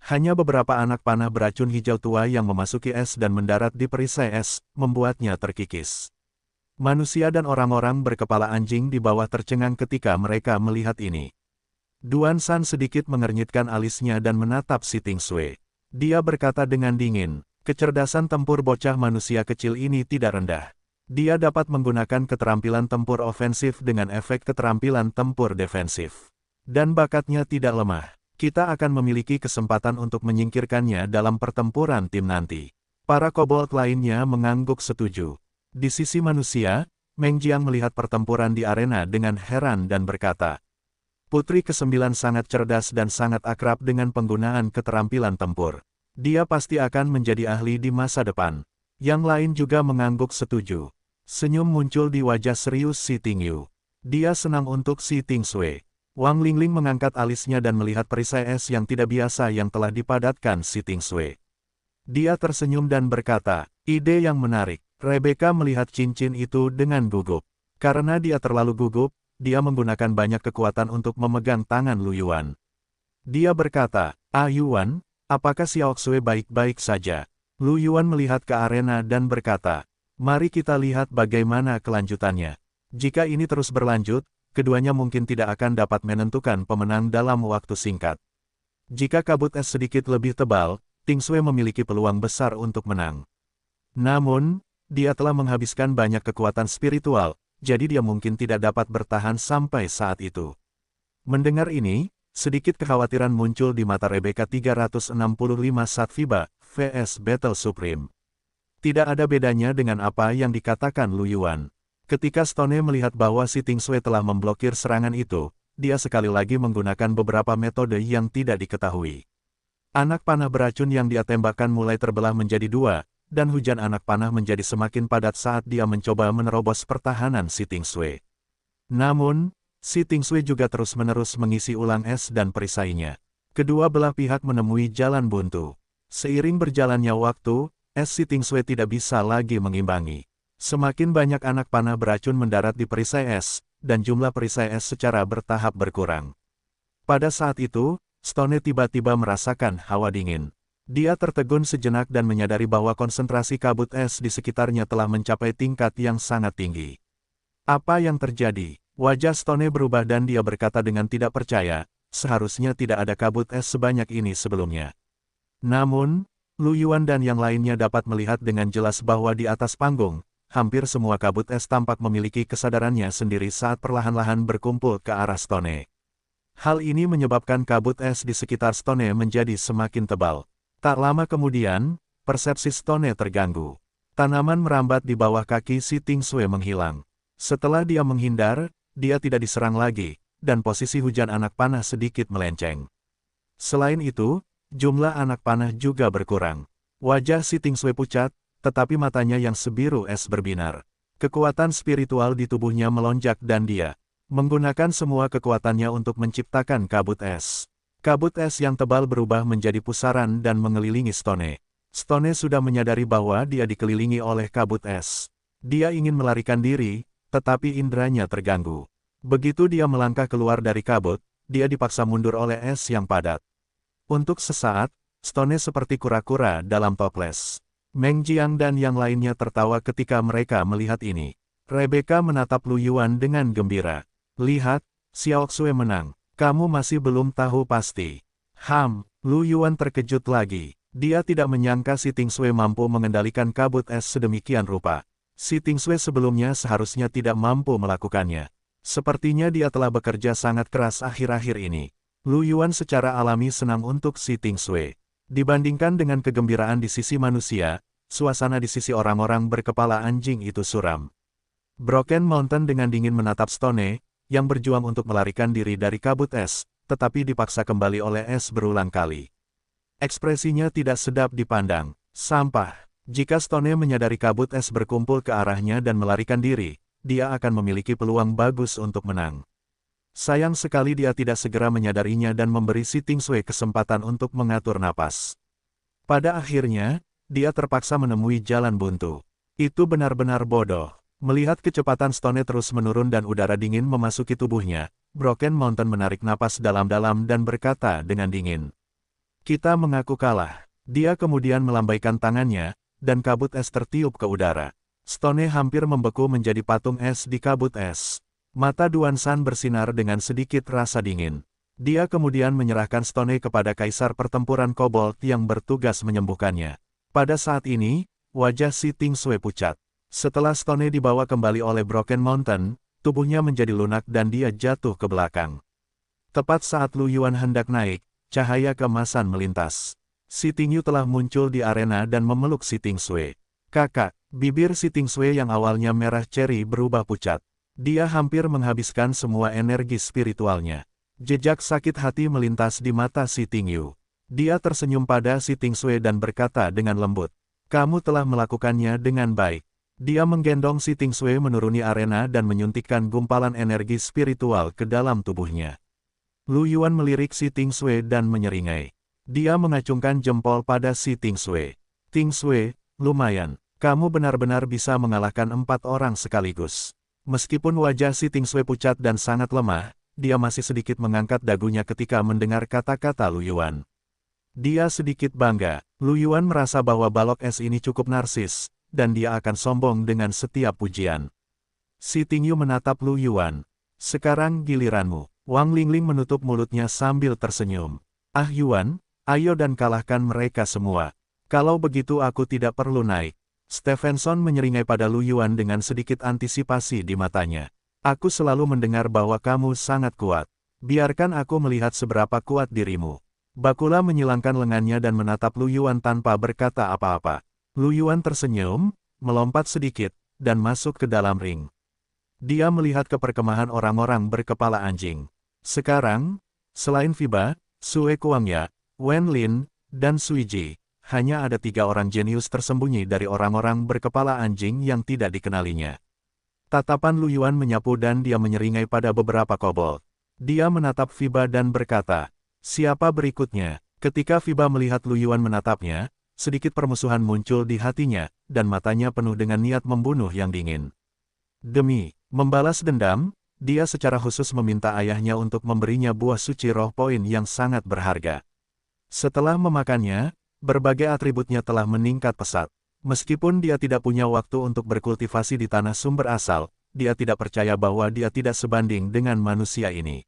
Hanya beberapa anak panah beracun hijau tua yang memasuki es dan mendarat di perisai es, membuatnya terkikis. Manusia dan orang-orang berkepala anjing di bawah tercengang ketika mereka melihat ini. Duan San sedikit mengernyitkan alisnya dan menatap si Tingsue. Dia berkata dengan dingin, kecerdasan tempur bocah manusia kecil ini tidak rendah. Dia dapat menggunakan keterampilan tempur ofensif dengan efek keterampilan tempur defensif. Dan bakatnya tidak lemah. Kita akan memiliki kesempatan untuk menyingkirkannya dalam pertempuran tim nanti. Para kobold lainnya mengangguk setuju. Di sisi manusia, Meng Jiang melihat pertempuran di arena dengan heran dan berkata, Putri ke-9 sangat cerdas dan sangat akrab dengan penggunaan keterampilan tempur. Dia pasti akan menjadi ahli di masa depan. Yang lain juga mengangguk setuju. Senyum muncul di wajah serius Si Tingyu. Dia senang untuk Si Tingsui. Wang Lingling mengangkat alisnya dan melihat perisai es yang tidak biasa yang telah dipadatkan Si Tingsui. Dia tersenyum dan berkata, ide yang menarik. Rebecca melihat cincin itu dengan gugup. Karena dia terlalu gugup, dia menggunakan banyak kekuatan untuk memegang tangan Lu Yuan. Dia berkata, Yuan, apakah Xiao Xue baik-baik saja? Lu Yuan melihat ke arena dan berkata, mari kita lihat bagaimana kelanjutannya. Jika ini terus berlanjut, keduanya mungkin tidak akan dapat menentukan pemenang dalam waktu singkat. Jika kabut es sedikit lebih tebal, Tingsui memiliki peluang besar untuk menang. Namun, dia telah menghabiskan banyak kekuatan spiritual, jadi dia mungkin tidak dapat bertahan sampai saat itu. Mendengar ini, sedikit kekhawatiran muncul di mata Rebecca. 365 Satviba vs Battle Supreme. Tidak ada bedanya dengan apa yang dikatakan Lu Yuan. Ketika Stone melihat bahwa Si Tingsui telah memblokir serangan itu, dia sekali lagi menggunakan beberapa metode yang tidak diketahui. Anak panah beracun yang dia tembakkan mulai terbelah menjadi dua, dan hujan anak panah menjadi semakin padat saat dia mencoba menerobos pertahanan Si Tingsui. Namun, Si Tingsui juga terus-menerus mengisi ulang es dan perisainya. Kedua belah pihak menemui jalan buntu. Seiring berjalannya waktu, es Si Tingsui tidak bisa lagi mengimbangi. Semakin banyak anak panah beracun mendarat di perisai es, dan jumlah perisai es secara bertahap berkurang. Pada saat itu, Stone tiba-tiba merasakan hawa dingin. Dia tertegun sejenak dan menyadari bahwa konsentrasi kabut es di sekitarnya telah mencapai tingkat yang sangat tinggi. Apa yang terjadi? Wajah Stone berubah dan dia berkata dengan tidak percaya, seharusnya tidak ada kabut es sebanyak ini sebelumnya. Namun, Lu Yuan dan yang lainnya dapat melihat dengan jelas bahwa di atas panggung, hampir semua kabut es tampak memiliki kesadarannya sendiri saat perlahan-lahan berkumpul ke arah Stone. Hal ini menyebabkan kabut es di sekitar Stone menjadi semakin tebal. Tak lama kemudian, persepsi Stone terganggu. Tanaman merambat di bawah kaki Si Tingsui menghilang. Setelah dia menghindar, dia tidak diserang lagi, dan posisi hujan anak panah sedikit melenceng. Selain itu, jumlah anak panah juga berkurang. Wajah Si Tingsui pucat, tetapi matanya yang sebiru es berbinar. Kekuatan spiritual di tubuhnya melonjak dan dia menggunakan semua kekuatannya untuk menciptakan kabut es. Kabut es yang tebal berubah menjadi pusaran dan mengelilingi Stone. Stone sudah menyadari bahwa dia dikelilingi oleh kabut es. Dia ingin melarikan diri, tetapi indranya terganggu. Begitu dia melangkah keluar dari kabut, dia dipaksa mundur oleh es yang padat. Untuk sesaat, Stone seperti kura-kura dalam toples. Meng Jiang dan yang lainnya tertawa ketika mereka melihat ini. Rebecca menatap Lu Yuan dengan gembira. Lihat, Xiao Xue menang. Kamu masih belum tahu pasti. Lu Yuan terkejut lagi. Dia tidak menyangka Si Tingsui mampu mengendalikan kabut es sedemikian rupa. Si Tingsui sebelumnya seharusnya tidak mampu melakukannya. Sepertinya dia telah bekerja sangat keras akhir-akhir ini. Lu Yuan secara alami senang untuk Si Tingsui. Dibandingkan dengan kegembiraan di sisi manusia, suasana di sisi orang-orang berkepala anjing itu suram. Broken Mountain dengan dingin menatap Stone, yang berjuang untuk melarikan diri dari kabut es, tetapi dipaksa kembali oleh es berulang kali. Ekspresinya tidak sedap dipandang. Sampah. Jika Stone menyadari kabut es berkumpul ke arahnya dan melarikan diri, dia akan memiliki peluang bagus untuk menang. Sayang sekali dia tidak segera menyadarinya dan memberi Si Tingsui kesempatan untuk mengatur napas. Pada akhirnya, dia terpaksa menemui jalan buntu. Itu benar-benar bodoh. Melihat kecepatan Stone terus menurun dan udara dingin memasuki tubuhnya, Broken Mountain menarik napas dalam-dalam dan berkata dengan dingin. Kita mengaku kalah. Dia kemudian melambaikan tangannya, dan kabut es tertiup ke udara. Stone hampir membeku menjadi patung es di kabut es. Mata Duan Shan bersinar dengan sedikit rasa dingin. Dia kemudian menyerahkan Stone kepada Kaisar Pertempuran Kobold yang bertugas menyembuhkannya. Pada saat ini, wajah Si Tingsui pucat. Setelah Stone dibawa kembali oleh Broken Mountain, tubuhnya menjadi lunak dan dia jatuh ke belakang. Tepat saat Lu Yuan hendak naik, cahaya keemasan melintas. Si Tingyu telah muncul di arena dan memeluk si Tingsui. Kakak, bibir si Tingsui yang awalnya merah ceri berubah pucat. Dia hampir menghabiskan semua energi spiritualnya. Jejak sakit hati melintas di mata si Tingyu. Dia tersenyum pada si Tingsui dan berkata dengan lembut, "Kamu telah melakukannya dengan baik." Dia menggendong si Tingsui menuruni arena dan menyuntikkan gumpalan energi spiritual ke dalam tubuhnya. Lu Yuan melirik si Tingsui dan menyeringai. Dia mengacungkan jempol pada si Tingsui. "Tingsui, lumayan. Kamu benar-benar bisa mengalahkan 4 orang sekaligus." Meskipun wajah si Tingsui pucat dan sangat lemah, dia masih sedikit mengangkat dagunya ketika mendengar kata-kata Lu Yuan. Dia sedikit bangga. Lu Yuan merasa bahwa balok es ini cukup narsis, dan dia akan sombong dengan setiap pujian. Si Tingyu menatap Lu Yuan. "Sekarang giliranmu." Wang Lingling menutup mulutnya sambil tersenyum. "Ah Yuan, ayo dan kalahkan mereka semua. Kalau begitu aku tidak perlu naik." Stevenson menyeringai pada Lu Yuan dengan sedikit antisipasi di matanya. "Aku selalu mendengar bahwa kamu sangat kuat. Biarkan aku melihat seberapa kuat dirimu." Bakula menyilangkan lengannya dan menatap Lu Yuan tanpa berkata apa-apa. Lu Yuan tersenyum, melompat sedikit, dan masuk ke dalam ring. Dia melihat ke perkemahan orang-orang berkepala anjing. Sekarang, selain Fiba, Sue Kuangya, Wen Lin, dan Sui Ji, hanya ada 3 orang jenius tersembunyi dari orang-orang berkepala anjing yang tidak dikenalinya. Tatapan Lu Yuan menyapu dan dia menyeringai pada beberapa kobold. Dia menatap Fiba dan berkata, "Siapa berikutnya?" Ketika Fiba melihat Lu Yuan menatapnya, sedikit permusuhan muncul di hatinya, dan matanya penuh dengan niat membunuh yang dingin. Demi membalas dendam, dia secara khusus meminta ayahnya untuk memberinya buah suci roh poin yang sangat berharga. Setelah memakannya, berbagai atributnya telah meningkat pesat. Meskipun dia tidak punya waktu untuk berkultivasi di tanah sumber asal, dia tidak percaya bahwa dia tidak sebanding dengan manusia ini.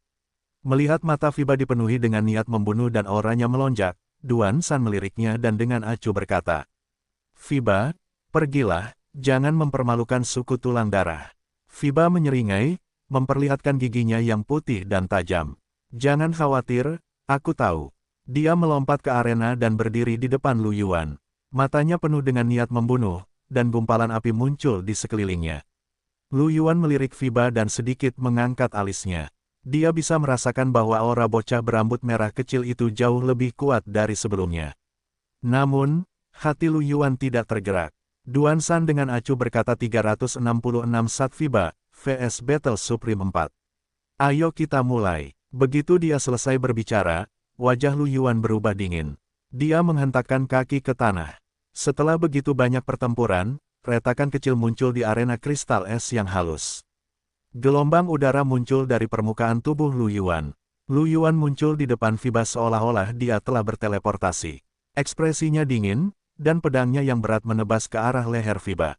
Melihat mata Fiba dipenuhi dengan niat membunuh dan auranya melonjak, Duan San meliriknya dan dengan acuh berkata, "Fiba, pergilah, jangan mempermalukan suku tulang darah." Fiba menyeringai, memperlihatkan giginya yang putih dan tajam. "Jangan khawatir, aku tahu." Dia melompat ke arena dan berdiri di depan Lu Yuan. Matanya penuh dengan niat membunuh, dan gumpalan api muncul di sekelilingnya. Lu Yuan melirik Fiba dan sedikit mengangkat alisnya. Dia bisa merasakan bahwa aura bocah berambut merah kecil itu jauh lebih kuat dari sebelumnya. Namun, hati Lu Yuan tidak tergerak. Duan San dengan acuh berkata 366 Sat Fiba, vs Battle Supreme 4. "Ayo kita mulai." Begitu dia selesai berbicara, wajah Lu Yuan berubah dingin. Dia menghentakkan kaki ke tanah. Setelah begitu banyak pertempuran, retakan kecil muncul di arena kristal es yang halus. Gelombang udara muncul dari permukaan tubuh Lu Yuan. Lu Yuan muncul di depan Fiba seolah-olah dia telah berteleportasi. Ekspresinya dingin, dan pedangnya yang berat menebas ke arah leher Fiba.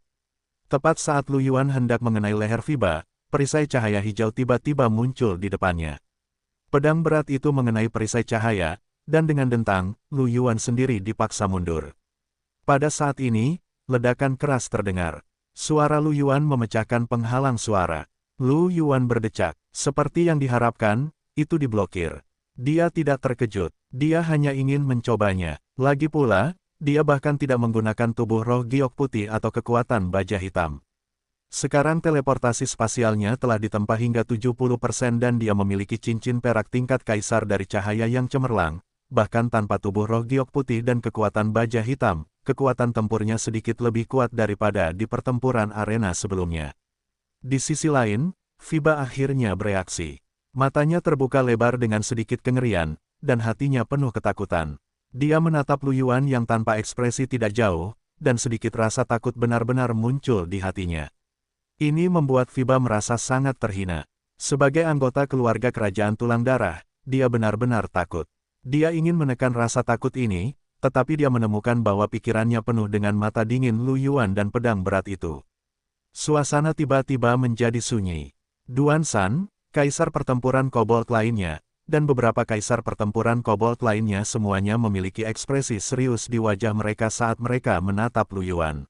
Tepat saat Lu Yuan hendak mengenai leher Fiba, perisai cahaya hijau tiba-tiba muncul di depannya. Pedang berat itu mengenai perisai cahaya, dan dengan dentang, Lu Yuan sendiri dipaksa mundur. Pada saat ini, ledakan keras terdengar. Suara Lu Yuan memecahkan penghalang suara. Lu Yuan berdecak. Seperti yang diharapkan, itu diblokir. Dia tidak terkejut. Dia hanya ingin mencobanya. Lagi pula, dia bahkan tidak menggunakan tubuh roh giok putih atau kekuatan baja hitam. Sekarang teleportasi spasialnya telah ditempa hingga 70% dan dia memiliki cincin perak tingkat kaisar dari cahaya yang cemerlang. Bahkan tanpa tubuh roh giok putih dan kekuatan baja hitam, kekuatan tempurnya sedikit lebih kuat daripada di pertempuran arena sebelumnya. Di sisi lain, Fiba akhirnya bereaksi. Matanya terbuka lebar dengan sedikit kengerian, dan hatinya penuh ketakutan. Dia menatap Lu Yuan yang tanpa ekspresi tidak jauh, dan sedikit rasa takut benar-benar muncul di hatinya. Ini membuat Fiba merasa sangat terhina. Sebagai anggota keluarga kerajaan tulang darah, dia benar-benar takut. Dia ingin menekan rasa takut ini, tetapi dia menemukan bahwa pikirannya penuh dengan mata dingin Lu Yuan dan pedang berat itu. Suasana tiba-tiba menjadi sunyi. Duan San, kaisar pertempuran kobold lainnya, dan beberapa kaisar pertempuran kobold lainnya semuanya memiliki ekspresi serius di wajah mereka saat mereka menatap Lu Yuan.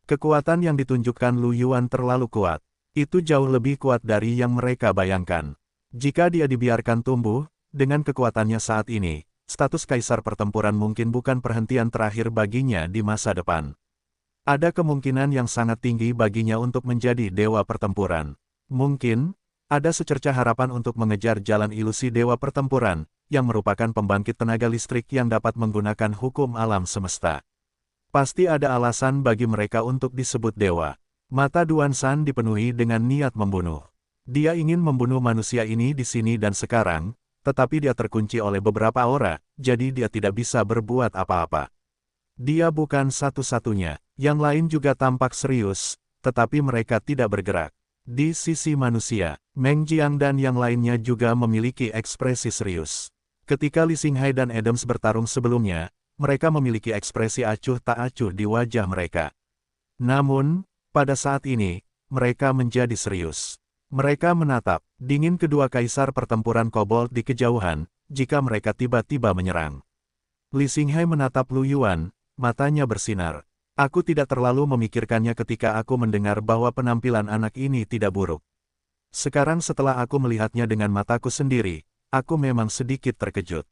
Kekuatan yang ditunjukkan Lu Yuan terlalu kuat. Itu jauh lebih kuat dari yang mereka bayangkan. Jika dia dibiarkan tumbuh, dengan kekuatannya saat ini, status kaisar pertempuran mungkin bukan perhentian terakhir baginya di masa depan. Ada kemungkinan yang sangat tinggi baginya untuk menjadi dewa pertempuran. Mungkin, ada secercah harapan untuk mengejar jalan ilusi dewa pertempuran, yang merupakan pembangkit tenaga listrik yang dapat menggunakan hukum alam semesta. Pasti ada alasan bagi mereka untuk disebut dewa. Mata Duan Shan dipenuhi dengan niat membunuh. Dia ingin membunuh manusia ini di sini dan sekarang, tetapi dia terkunci oleh beberapa aura, jadi dia tidak bisa berbuat apa-apa. Dia bukan satu-satunya, yang lain juga tampak serius, tetapi mereka tidak bergerak. Di sisi manusia, Meng Jiang dan yang lainnya juga memiliki ekspresi serius. Ketika Li Xinghai dan Adams bertarung sebelumnya, mereka memiliki ekspresi acuh tak acuh di wajah mereka. Namun, pada saat ini, mereka menjadi serius. Mereka menatap dingin kedua kaisar pertempuran kobold di kejauhan, jika mereka tiba-tiba menyerang. Li Xinghai menatap Lu Yuan, matanya bersinar. Aku tidak terlalu memikirkannya ketika aku mendengar bahwa penampilan anak ini tidak buruk. Sekarang setelah aku melihatnya dengan mataku sendiri, aku memang sedikit terkejut.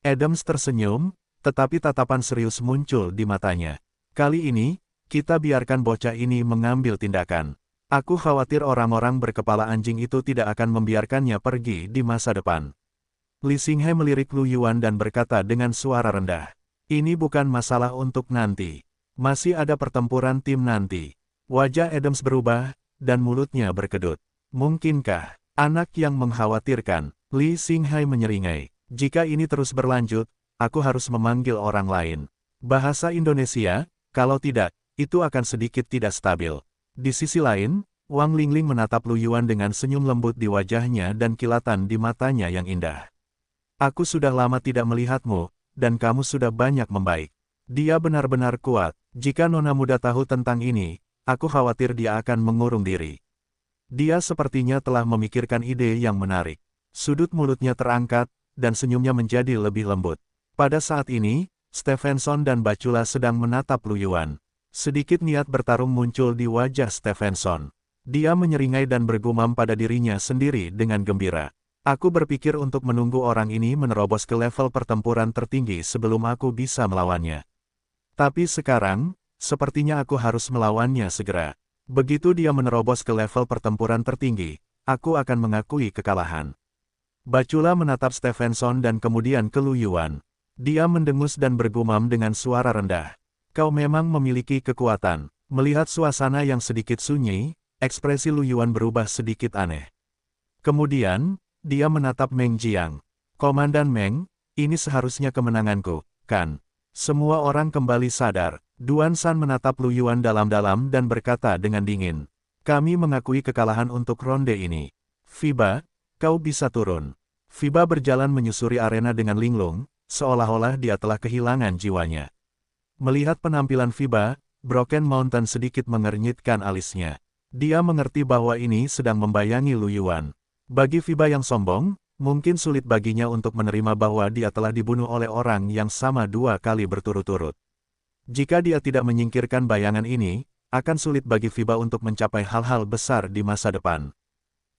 Adams tersenyum, tetapi tatapan serius muncul di matanya. Kali ini, kita biarkan bocah ini mengambil tindakan. Aku khawatir orang-orang berkepala anjing itu tidak akan membiarkannya pergi di masa depan. Li Xinghai melirik Lu Yuan dan berkata dengan suara rendah. Ini bukan masalah untuk nanti. Masih ada pertempuran tim nanti. Wajah Adams berubah, dan mulutnya berkedut. Mungkinkah, anak yang mengkhawatirkan? Li Xinghai menyeringai. Jika ini terus berlanjut, aku harus memanggil orang lain. Bahasa Indonesia, kalau tidak, itu akan sedikit tidak stabil. Di sisi lain, Wang Lingling menatap Lu Yuan dengan senyum lembut di wajahnya dan kilatan di matanya yang indah. Aku sudah lama tidak melihatmu, dan kamu sudah banyak membaik. Dia benar-benar kuat. Jika nona muda tahu tentang ini, aku khawatir dia akan mengurung diri. Dia sepertinya telah memikirkan ide yang menarik. Sudut mulutnya terangkat, dan senyumnya menjadi lebih lembut. Pada saat ini, Stephenson dan Bacula sedang menatap Lu Yuan. Sedikit niat bertarung muncul di wajah Stephenson. Dia menyeringai dan bergumam pada dirinya sendiri dengan gembira. Aku berpikir untuk menunggu orang ini menerobos ke level pertempuran tertinggi sebelum aku bisa melawannya. Tapi sekarang, sepertinya aku harus melawannya segera. Begitu dia menerobos ke level pertempuran tertinggi, aku akan mengakui kekalahan. Bacula menatap Stephenson dan kemudian ke Lu Yuan. Dia mendengus dan bergumam dengan suara rendah. Kau memang memiliki kekuatan. Melihat suasana yang sedikit sunyi, ekspresi Lu Yuan berubah sedikit aneh. Kemudian, dia menatap Meng Jiang. Komandan Meng, ini seharusnya kemenanganku, kan? Semua orang kembali sadar. Duan Shan menatap Lu Yuan dalam-dalam dan berkata dengan dingin. Kami mengakui kekalahan untuk ronde ini. Fiba, kau bisa turun. Fiba berjalan menyusuri arena dengan linglung, seolah-olah dia telah kehilangan jiwanya. Melihat penampilan Fiba, Broken Mountain sedikit mengernyitkan alisnya. Dia mengerti bahwa ini sedang membayangi Lu Yuan. Bagi Fiba yang sombong, mungkin sulit baginya untuk menerima bahwa dia telah dibunuh oleh orang yang sama 2 kali berturut-turut. Jika dia tidak menyingkirkan bayangan ini, akan sulit bagi Fiba untuk mencapai hal-hal besar di masa depan.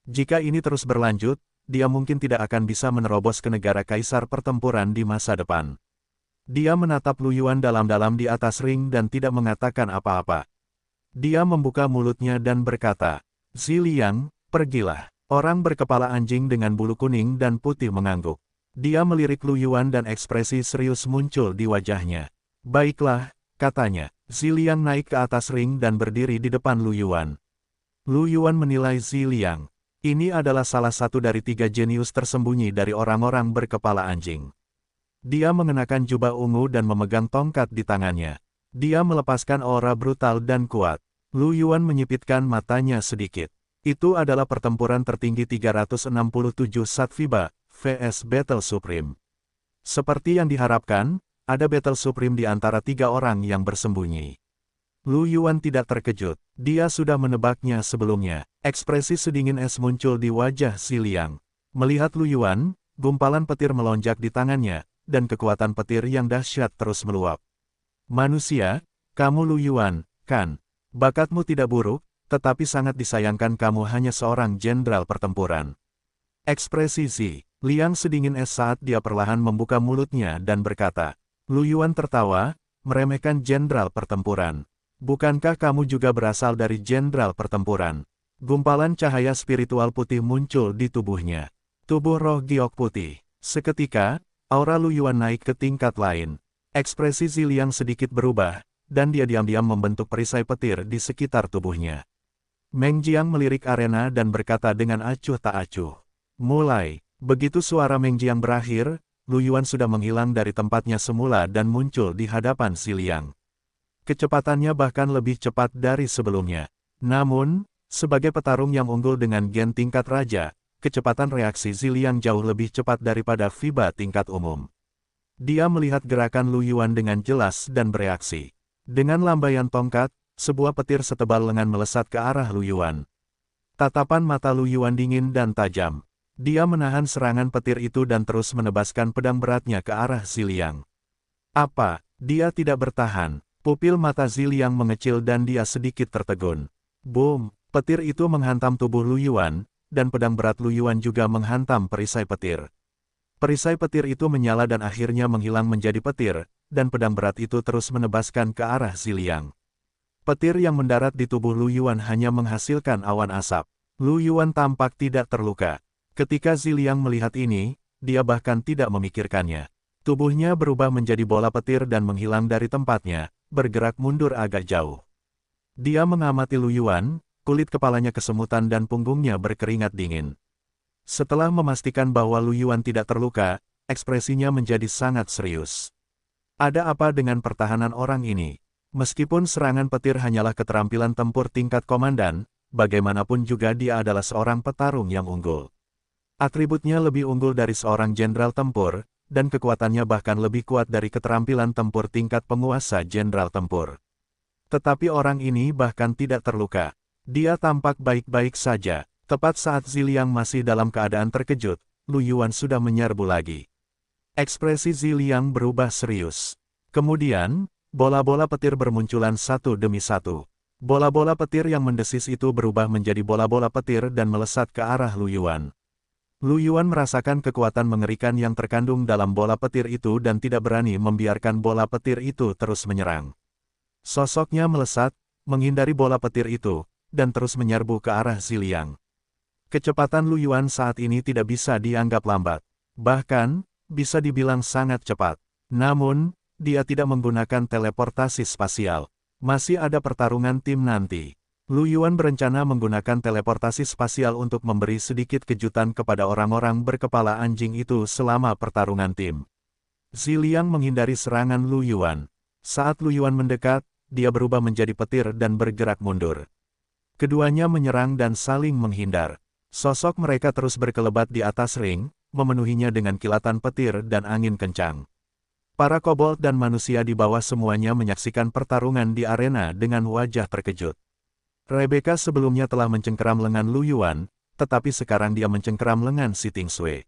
Jika ini terus berlanjut, dia mungkin tidak akan bisa menerobos ke negara kaisar pertempuran di masa depan. Dia menatap Lu Yuan dalam-dalam di atas ring dan tidak mengatakan apa-apa. Dia membuka mulutnya dan berkata, Ziliang, pergilah. Orang berkepala anjing dengan bulu kuning dan putih mengangguk. Dia melirik Lu Yuan dan ekspresi serius muncul di wajahnya. Baiklah, katanya. Ziliang naik ke atas ring dan berdiri di depan Lu Yuan. Lu Yuan menilai Ziliang. Ini adalah salah satu dari 3 jenius tersembunyi dari orang-orang berkepala anjing. Dia mengenakan jubah ungu dan memegang tongkat di tangannya. Dia melepaskan aura brutal dan kuat. Lu Yuan menyipitkan matanya sedikit. Itu adalah pertempuran tertinggi 367 saat Fiba vs Battle Supreme. Seperti yang diharapkan, ada Battle Supreme di antara 3 orang yang bersembunyi. Lu Yuan tidak terkejut. Dia sudah menebaknya sebelumnya. Ekspresi sedingin es muncul di wajah Ziliang. Melihat Lu Yuan, gumpalan petir melonjak di tangannya, dan kekuatan petir yang dahsyat terus meluap. Manusia, kamu Lu Yuan, kan? Bakatmu tidak buruk, tetapi sangat disayangkan kamu hanya seorang jenderal pertempuran. Ekspresi Zi Liang sedingin es saat dia perlahan membuka mulutnya dan berkata. Lu Yuan tertawa, meremehkan jenderal pertempuran. Bukankah kamu juga berasal dari jenderal pertempuran? Gumpalan cahaya spiritual putih muncul di tubuhnya. Tubuh roh giok putih. Seketika, aura Lu Yuan naik ke tingkat lain. Ekspresi Zi Liang sedikit berubah, dan dia diam-diam membentuk perisai petir di sekitar tubuhnya. Meng Jiang melirik arena dan berkata dengan acuh tak acuh. Mulai. Begitu suara Meng Jiang berakhir, Lu Yuan sudah menghilang dari tempatnya semula dan muncul di hadapan Zi Liang. Kecepatannya bahkan lebih cepat dari sebelumnya. Namun, sebagai petarung yang unggul dengan gen tingkat raja, kecepatan reaksi Zi Liang jauh lebih cepat daripada FIBA tingkat umum. Dia melihat gerakan Lu Yuan dengan jelas dan bereaksi. Dengan lambaian tongkat, sebuah petir setebal lengan melesat ke arah Lu Yuan. Tatapan mata Lu Yuan dingin dan tajam. Dia menahan serangan petir itu dan terus menebaskan pedang beratnya ke arah Zi Liang. Apa? Dia tidak bertahan. Pupil mata Zi Liang mengecil dan dia sedikit tertegun. Boom! Petir itu menghantam tubuh Lu Yuan, dan pedang berat Lu Yuan juga menghantam perisai petir. Perisai petir itu menyala dan akhirnya menghilang menjadi petir, dan pedang berat itu terus menebaskan ke arah Zi Liang. Petir yang mendarat di tubuh Lu Yuan hanya menghasilkan awan asap. Lu Yuan tampak tidak terluka. Ketika Zi Liang melihat ini, dia bahkan tidak memikirkannya. Tubuhnya berubah menjadi bola petir dan menghilang dari tempatnya, bergerak mundur agak jauh. Dia mengamati Lu Yuan, kulit kepalanya kesemutan dan punggungnya berkeringat dingin. Setelah memastikan bahwa Lu Yuan tidak terluka, ekspresinya menjadi sangat serius. Ada apa dengan pertahanan orang ini? Meskipun serangan petir hanyalah keterampilan tempur tingkat komandan, bagaimanapun juga dia adalah seorang petarung yang unggul. Atributnya lebih unggul dari seorang jenderal tempur, dan kekuatannya bahkan lebih kuat dari keterampilan tempur tingkat penguasa jenderal tempur. Tetapi orang ini bahkan tidak terluka. Dia tampak baik-baik saja. Tepat saat Zi Liang masih dalam keadaan terkejut, Lu Yuan sudah menyerbu lagi. Ekspresi Zi Liang berubah serius. Kemudian, bola-bola petir bermunculan satu demi satu. Bola-bola petir yang mendesis itu berubah menjadi bola-bola petir dan melesat ke arah Lu Yuan. Lu Yuan merasakan kekuatan mengerikan yang terkandung dalam bola petir itu dan tidak berani membiarkan bola petir itu terus menyerang. Sosoknya melesat, menghindari bola petir itu, dan terus menyerbu ke arah Zi Liang. Kecepatan Lu Yuan saat ini tidak bisa dianggap lambat. Bahkan, bisa dibilang sangat cepat. Namun, dia tidak menggunakan teleportasi spasial. Masih ada pertarungan tim nanti. Lu Yuan berencana menggunakan teleportasi spasial untuk memberi sedikit kejutan kepada orang-orang berkepala anjing itu selama pertarungan tim. Zi Liang menghindari serangan Lu Yuan. Saat Lu Yuan mendekat, dia berubah menjadi petir dan bergerak mundur. Keduanya menyerang dan saling menghindar. Sosok mereka terus berkelebat di atas ring, memenuhinya dengan kilatan petir dan angin kencang. Para kobold dan manusia di bawah semuanya menyaksikan pertarungan di arena dengan wajah terkejut. Rebecca sebelumnya telah mencengkeram lengan Lu Yuan, tetapi sekarang dia mencengkeram lengan Si Tingsui.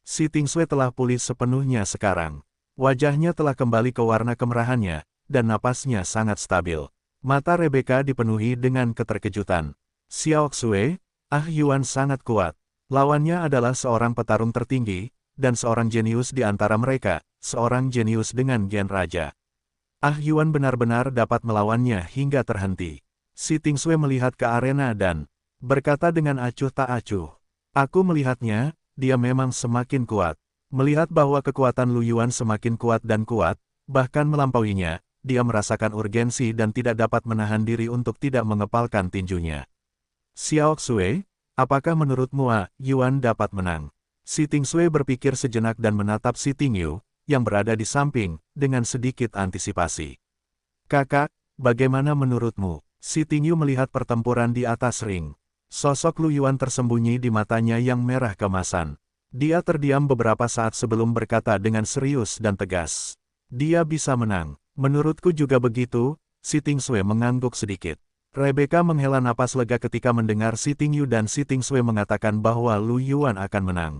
Si Tingsui telah pulih sepenuhnya sekarang. Wajahnya telah kembali ke warna kemerahannya, dan napasnya sangat stabil. Mata Rebecca dipenuhi dengan keterkejutan. Xiao Xue, Yuan sangat kuat. Lawannya adalah seorang petarung tertinggi, dan seorang jenius di antara mereka, seorang jenius dengan gen raja. Yuan benar-benar dapat melawannya hingga terhenti. Si Tingsui melihat ke arena dan berkata dengan acuh tak acuh. Aku melihatnya, dia memang semakin kuat. Melihat bahwa kekuatan Lu Yuan semakin kuat dan kuat, bahkan melampauinya, dia merasakan urgensi dan tidak dapat menahan diri untuk tidak mengepalkan tinjunya. Xiao Xue, apakah menurutmu Yuan dapat menang? Si Tingsui berpikir sejenak dan menatap Si Tingyu, yang berada di samping, dengan sedikit antisipasi. Kakak, bagaimana menurutmu? Si Tingyu melihat pertempuran di atas ring. Sosok Lu Yuan tersembunyi di matanya yang merah kemasan. Dia terdiam beberapa saat sebelum berkata dengan serius dan tegas. Dia bisa menang. Menurutku juga begitu, Si Tingsui mengangguk sedikit. Rebecca menghela napas lega ketika mendengar Si Tingyu dan Si Tingsui mengatakan bahwa Lu Yuan akan menang.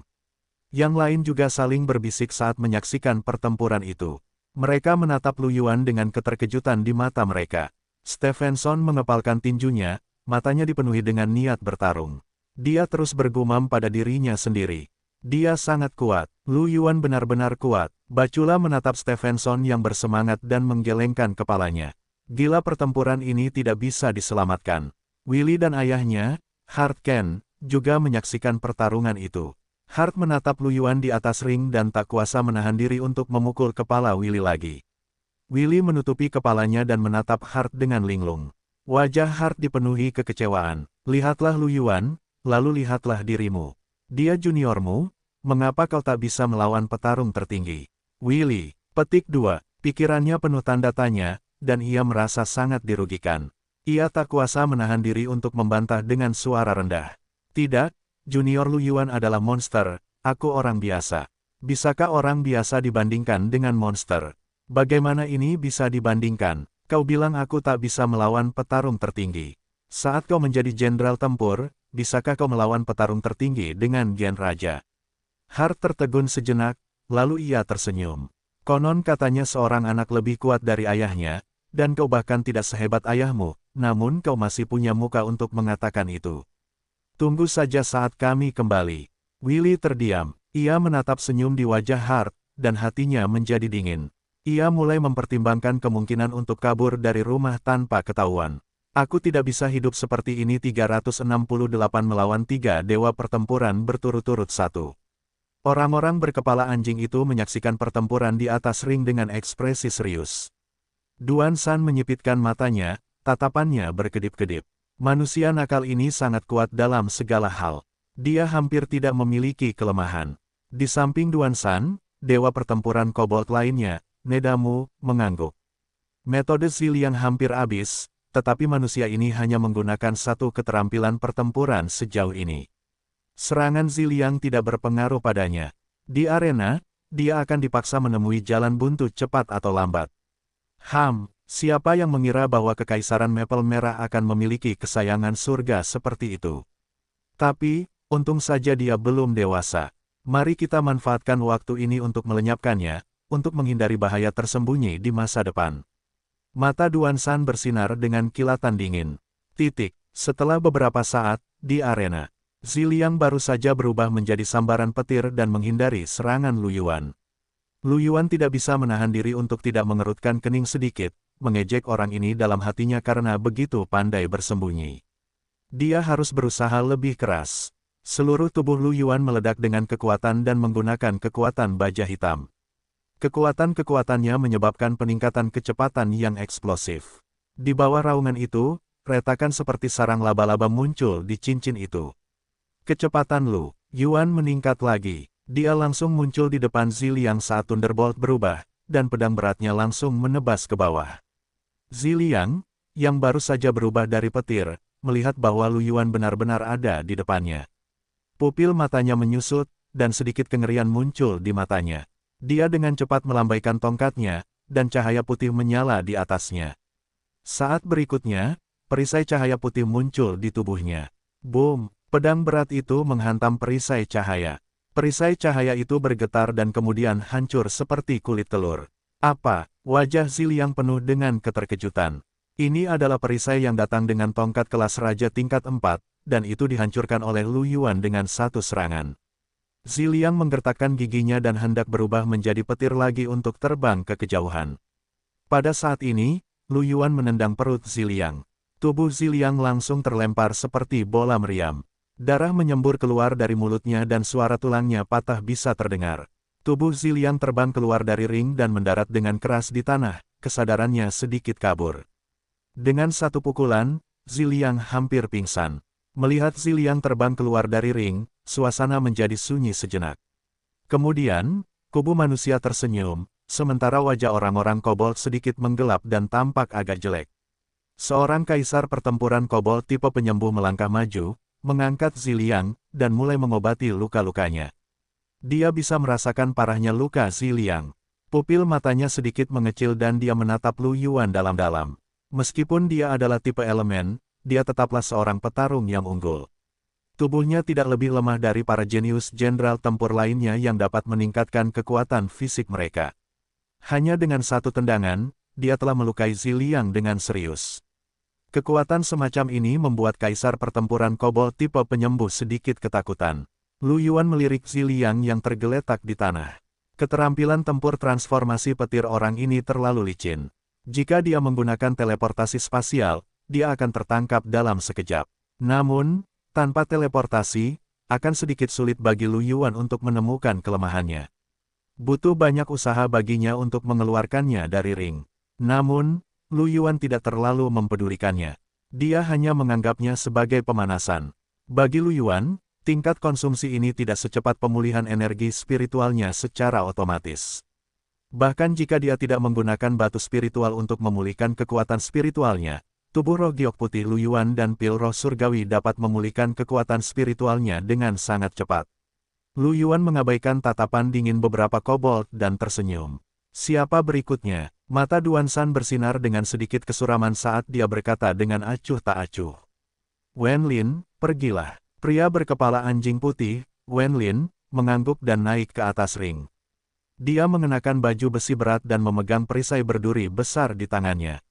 Yang lain juga saling berbisik saat menyaksikan pertempuran itu. Mereka menatap Lu Yuan dengan keterkejutan di mata mereka. Stevenson mengepalkan tinjunya, matanya dipenuhi dengan niat bertarung. Dia terus bergumam pada dirinya sendiri. Dia sangat kuat. Lu Yuan benar-benar kuat. Bacula menatap Stevenson yang bersemangat dan menggelengkan kepalanya. Gila, pertempuran ini tidak bisa diselamatkan. Willy dan ayahnya, Hart Ken, juga menyaksikan pertarungan itu. Hart menatap Lu Yuan di atas ring dan tak kuasa menahan diri untuk memukul kepala Willy lagi. Willy menutupi kepalanya dan menatap Hart dengan linglung. Wajah Hart dipenuhi kekecewaan. Lihatlah Lu Yuan, lalu lihatlah dirimu. Dia juniormu, mengapa kau tak bisa melawan petarung tertinggi? Willy, petik 2, pikirannya penuh tanda tanya, dan ia merasa sangat dirugikan. Ia tak kuasa menahan diri untuk membantah dengan suara rendah. Tidak, junior Lu Yuan adalah monster, aku orang biasa. Bisakah orang biasa dibandingkan dengan monster? Bagaimana ini bisa dibandingkan? Kau bilang aku tak bisa melawan petarung tertinggi. Saat kau menjadi jenderal tempur, bisakah kau melawan petarung tertinggi dengan Gen Raja? Hart tertegun sejenak, lalu ia tersenyum. Konon katanya seorang anak lebih kuat dari ayahnya, dan kau bahkan tidak sehebat ayahmu, namun kau masih punya muka untuk mengatakan itu. Tunggu saja saat kami kembali. Willy terdiam. Ia menatap senyum di wajah Hart, dan hatinya menjadi dingin. Ia mulai mempertimbangkan kemungkinan untuk kabur dari rumah tanpa ketahuan. Aku tidak bisa hidup seperti ini. 368 melawan 3 dewa pertempuran berturut-turut satu. Orang-orang berkepala anjing itu menyaksikan pertempuran di atas ring dengan ekspresi serius. Duan San menyipitkan matanya, tatapannya berkedip-kedip. Manusia nakal ini sangat kuat dalam segala hal. Dia hampir tidak memiliki kelemahan. Di samping Duan San, dewa pertempuran kobold lainnya, Nedamu, mengangguk. Metode Ziliang hampir habis, tetapi manusia ini hanya menggunakan satu keterampilan pertempuran sejauh ini. Serangan Ziliang tidak berpengaruh padanya. Di arena, dia akan dipaksa menemui jalan buntu cepat atau lambat. Siapa yang mengira bahwa Kekaisaran Maple Merah akan memiliki kesayangan surga seperti itu? Tapi, untung saja dia belum dewasa. Mari kita manfaatkan waktu ini untuk melenyapkannya, untuk menghindari bahaya tersembunyi di masa depan. Mata Duan San bersinar dengan kilatan dingin. Setelah beberapa saat, di arena, Ziliang baru saja berubah menjadi sambaran petir dan menghindari serangan Lu Yuan. Lu Yuan tidak bisa menahan diri untuk tidak mengerutkan kening sedikit, mengejek orang ini dalam hatinya karena begitu pandai bersembunyi. Dia harus berusaha lebih keras. Seluruh tubuh Lu Yuan meledak dengan kekuatan dan menggunakan kekuatan baja hitam. Kekuatan-kekuatannya menyebabkan peningkatan kecepatan yang eksplosif. Di bawah raungan itu, retakan seperti sarang laba-laba muncul di cincin itu. Kecepatan Lu Yuan meningkat lagi. Dia langsung muncul di depan Ziliang saat Thunderbolt berubah, dan pedang beratnya langsung menebas ke bawah. Ziliang, yang baru saja berubah dari petir, melihat bahwa Lu Yuan benar-benar ada di depannya. Pupil matanya menyusut, dan sedikit kengerian muncul di matanya. Dia dengan cepat melambaikan tongkatnya, dan cahaya putih menyala di atasnya. Saat berikutnya, perisai cahaya putih muncul di tubuhnya. Boom! Pedang berat itu menghantam perisai cahaya. Perisai cahaya itu bergetar dan kemudian hancur seperti kulit telur. Apa? Wajah Ziliang penuh dengan keterkejutan. Ini adalah perisai yang datang dengan tongkat kelas raja tingkat 4, dan itu dihancurkan oleh Lu Yuan dengan satu serangan. Ziliang menggertakkan giginya dan hendak berubah menjadi petir lagi untuk terbang ke kejauhan. Pada saat ini, Lu Yuan menendang perut Ziliang. Tubuh Ziliang langsung terlempar seperti bola meriam. Darah menyembur keluar dari mulutnya dan suara tulangnya patah bisa terdengar. Tubuh Ziliang terbang keluar dari ring dan mendarat dengan keras di tanah, kesadarannya sedikit kabur. Dengan satu pukulan, Ziliang hampir pingsan. Melihat Ziliang terbang keluar dari ring, suasana menjadi sunyi sejenak. Kemudian, kubu manusia tersenyum, sementara wajah orang-orang kobold sedikit menggelap dan tampak agak jelek. Seorang kaisar pertempuran kobold tipe penyembuh melangkah maju, mengangkat Ziliang, dan mulai mengobati luka-lukanya. Dia bisa merasakan parahnya luka Ziliang. Pupil matanya sedikit mengecil dan dia menatap Lu Yuan dalam-dalam. Meskipun dia adalah tipe elemen, dia tetaplah seorang petarung yang unggul. Tubuhnya tidak lebih lemah dari para jenius jenderal tempur lainnya yang dapat meningkatkan kekuatan fisik mereka. Hanya dengan satu tendangan, dia telah melukai Ziliang dengan serius. Kekuatan semacam ini membuat kaisar pertempuran kobold tipe penyembuh sedikit ketakutan. Lu Yuan melirik Ziliang yang tergeletak di tanah. Keterampilan tempur transformasi petir orang ini terlalu licin. Jika dia menggunakan teleportasi spasial, dia akan tertangkap dalam sekejap. Namun, tanpa teleportasi, akan sedikit sulit bagi Lu Yuan untuk menemukan kelemahannya. Butuh banyak usaha baginya untuk mengeluarkannya dari ring. Namun, Lu Yuan tidak terlalu mempedulikannya. Dia hanya menganggapnya sebagai pemanasan. Bagi Lu Yuan, tingkat konsumsi ini tidak secepat pemulihan energi spiritualnya secara otomatis. Bahkan jika dia tidak menggunakan batu spiritual untuk memulihkan kekuatan spiritualnya, tubuh roh giok putih Lu Yuan dan pil roh surgawi dapat memulihkan kekuatan spiritualnya dengan sangat cepat. Lu Yuan mengabaikan tatapan dingin beberapa kobold dan tersenyum. Siapa berikutnya? Mata Duan Shan bersinar dengan sedikit kesuraman saat dia berkata dengan acuh tak acuh. Wen Lin, pergilah. Pria berkepala anjing putih, Wen Lin, mengangguk dan naik ke atas ring. Dia mengenakan baju besi berat dan memegang perisai berduri besar di tangannya.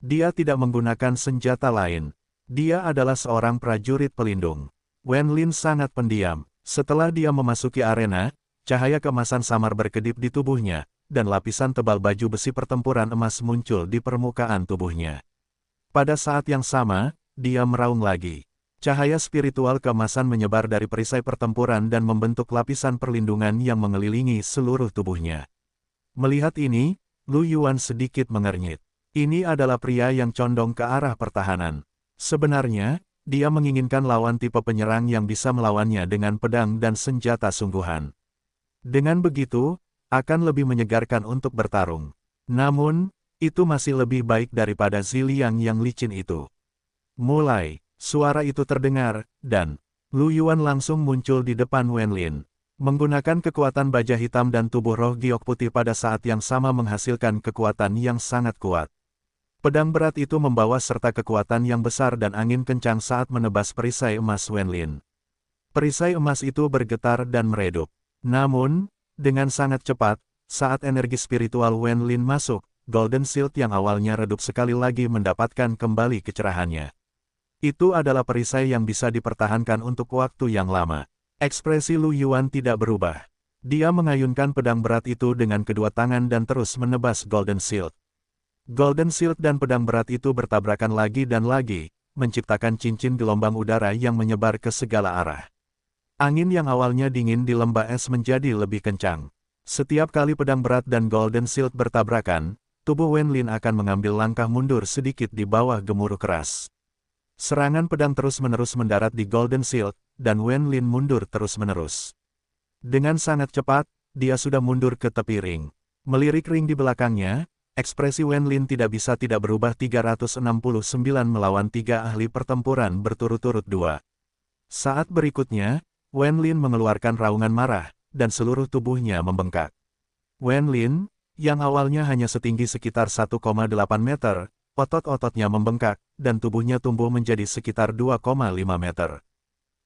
Dia tidak menggunakan senjata lain. Dia adalah seorang prajurit pelindung. Wen Lin sangat pendiam. Setelah dia memasuki arena, cahaya keemasan samar berkedip di tubuhnya, dan lapisan tebal baju besi pertempuran emas muncul di permukaan tubuhnya. Pada saat yang sama, dia meraung lagi. Cahaya spiritual keemasan menyebar dari perisai pertempuran dan membentuk lapisan perlindungan yang mengelilingi seluruh tubuhnya. Melihat ini, Lu Yuan sedikit mengernyit. Ini adalah pria yang condong ke arah pertahanan. Sebenarnya, dia menginginkan lawan tipe penyerang yang bisa melawannya dengan pedang dan senjata sungguhan. Dengan begitu, akan lebih menyegarkan untuk bertarung. Namun, itu masih lebih baik daripada Ziliang yang licin itu. Mulai, suara itu terdengar, dan Lu Yuan langsung muncul di depan Wen Lin. Menggunakan kekuatan baja hitam dan tubuh roh giok putih pada saat yang sama menghasilkan kekuatan yang sangat kuat. Pedang berat itu membawa serta kekuatan yang besar dan angin kencang saat menebas perisai emas Wen Lin. Perisai emas itu bergetar dan meredup. Namun, dengan sangat cepat, saat energi spiritual Wen Lin masuk, Golden Shield yang awalnya redup sekali lagi mendapatkan kembali kecerahannya. Itu adalah perisai yang bisa dipertahankan untuk waktu yang lama. Ekspresi Lu Yuan tidak berubah. Dia mengayunkan pedang berat itu dengan kedua tangan dan terus menebas Golden Shield. Golden Shield dan pedang berat itu bertabrakan lagi dan lagi, menciptakan cincin gelombang udara yang menyebar ke segala arah. Angin yang awalnya dingin di lembah es menjadi lebih kencang. Setiap kali pedang berat dan Golden Shield bertabrakan, tubuh Wen Lin akan mengambil langkah mundur sedikit di bawah gemuruh keras. Serangan pedang terus-menerus mendarat di Golden Shield, dan Wen Lin mundur terus-menerus. Dengan sangat cepat, dia sudah mundur ke tepi ring. Melirik ring di belakangnya, ekspresi Wen Lin tidak bisa tidak berubah 369 melawan 3 ahli pertempuran berturut-turut 2. Saat berikutnya, Wen Lin mengeluarkan raungan marah, dan seluruh tubuhnya membengkak. Wen Lin, yang awalnya hanya setinggi sekitar 1,8 meter, otot-ototnya membengkak, dan tubuhnya tumbuh menjadi sekitar 2,5 meter.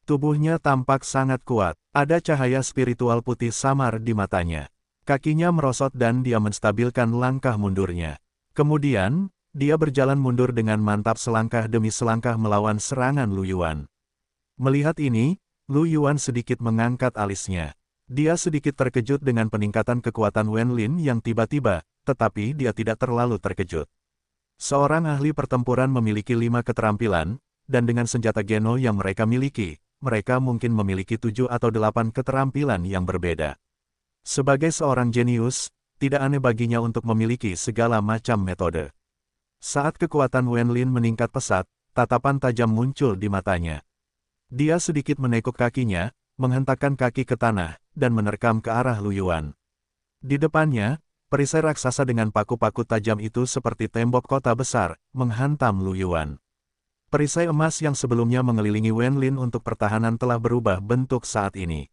Tubuhnya tampak sangat kuat, ada cahaya spiritual putih samar di matanya. Kakinya merosot dan dia menstabilkan langkah mundurnya. Kemudian, dia berjalan mundur dengan mantap selangkah demi selangkah melawan serangan Lu Yuan. Melihat ini, Lu Yuan sedikit mengangkat alisnya. Dia sedikit terkejut dengan peningkatan kekuatan Wen Lin yang tiba-tiba, tetapi dia tidak terlalu terkejut. Seorang ahli pertempuran memiliki 5 keterampilan, dan dengan senjata Geno yang mereka miliki, mereka mungkin memiliki 7 atau 8 keterampilan yang berbeda. Sebagai seorang jenius, tidak aneh baginya untuk memiliki segala macam metode. Saat kekuatan Wen Lin meningkat pesat, tatapan tajam muncul di matanya. Dia sedikit menekuk kakinya, menghentakkan kaki ke tanah, dan menerkam ke arah Lu Yuan. Di depannya, perisai raksasa dengan paku-paku tajam itu seperti tembok kota besar, menghantam Lu Yuan. Perisai emas yang sebelumnya mengelilingi Wen Lin untuk pertahanan telah berubah bentuk saat ini.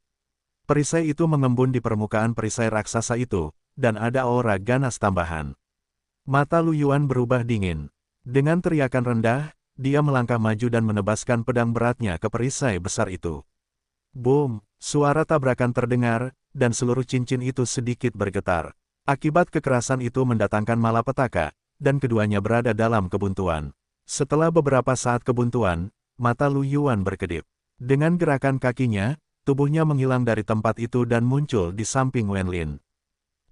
Perisai itu mengembun di permukaan perisai raksasa itu, dan ada aura ganas tambahan. Mata Lu Yuan berubah dingin. Dengan teriakan rendah, dia melangkah maju dan menebaskan pedang beratnya ke perisai besar itu. Boom! Suara tabrakan terdengar, dan seluruh cincin itu sedikit bergetar. Akibat kekerasan itu mendatangkan malapetaka, dan keduanya berada dalam kebuntuan. Setelah beberapa saat kebuntuan, mata Lu Yuan berkedip. Dengan gerakan kakinya, tubuhnya menghilang dari tempat itu dan muncul di samping Wen Lin.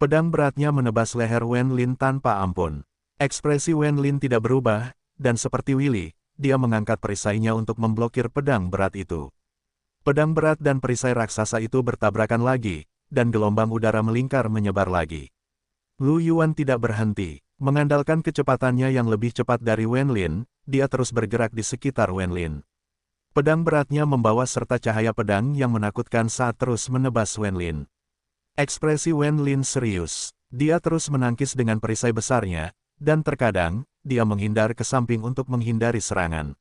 Pedang beratnya menebas leher Wen Lin tanpa ampun. Ekspresi Wen Lin tidak berubah, dan seperti Willy, dia mengangkat perisainya untuk memblokir pedang berat itu. Pedang berat dan perisai raksasa itu bertabrakan lagi, dan gelombang udara melingkar menyebar lagi. Lu Yuan tidak berhenti. Mengandalkan kecepatannya yang lebih cepat dari Wen Lin, dia terus bergerak di sekitar Wen Lin. Pedang beratnya membawa serta cahaya pedang yang menakutkan saat terus menebas Wen Lin. Ekspresi Wen Lin serius. Dia terus menangkis dengan perisai besarnya, dan terkadang, dia menghindar ke samping untuk menghindari serangan.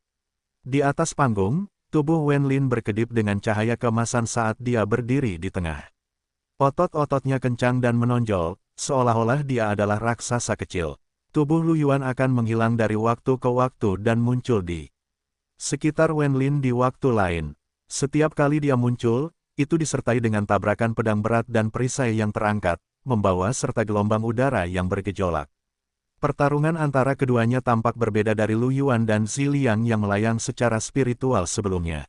Di atas panggung, tubuh Wen Lin berkedip dengan cahaya keemasan saat dia berdiri di tengah. Otot-ototnya kencang dan menonjol, seolah-olah dia adalah raksasa kecil. Tubuh Lu Yuan akan menghilang dari waktu ke waktu dan muncul di sekitar Wen Lin di waktu lain. Setiap kali dia muncul, itu disertai dengan tabrakan pedang berat dan perisai yang terangkat, membawa serta gelombang udara yang bergejolak. Pertarungan antara keduanya tampak berbeda dari Lu Yuan dan Ziliang yang melayang secara spiritual sebelumnya.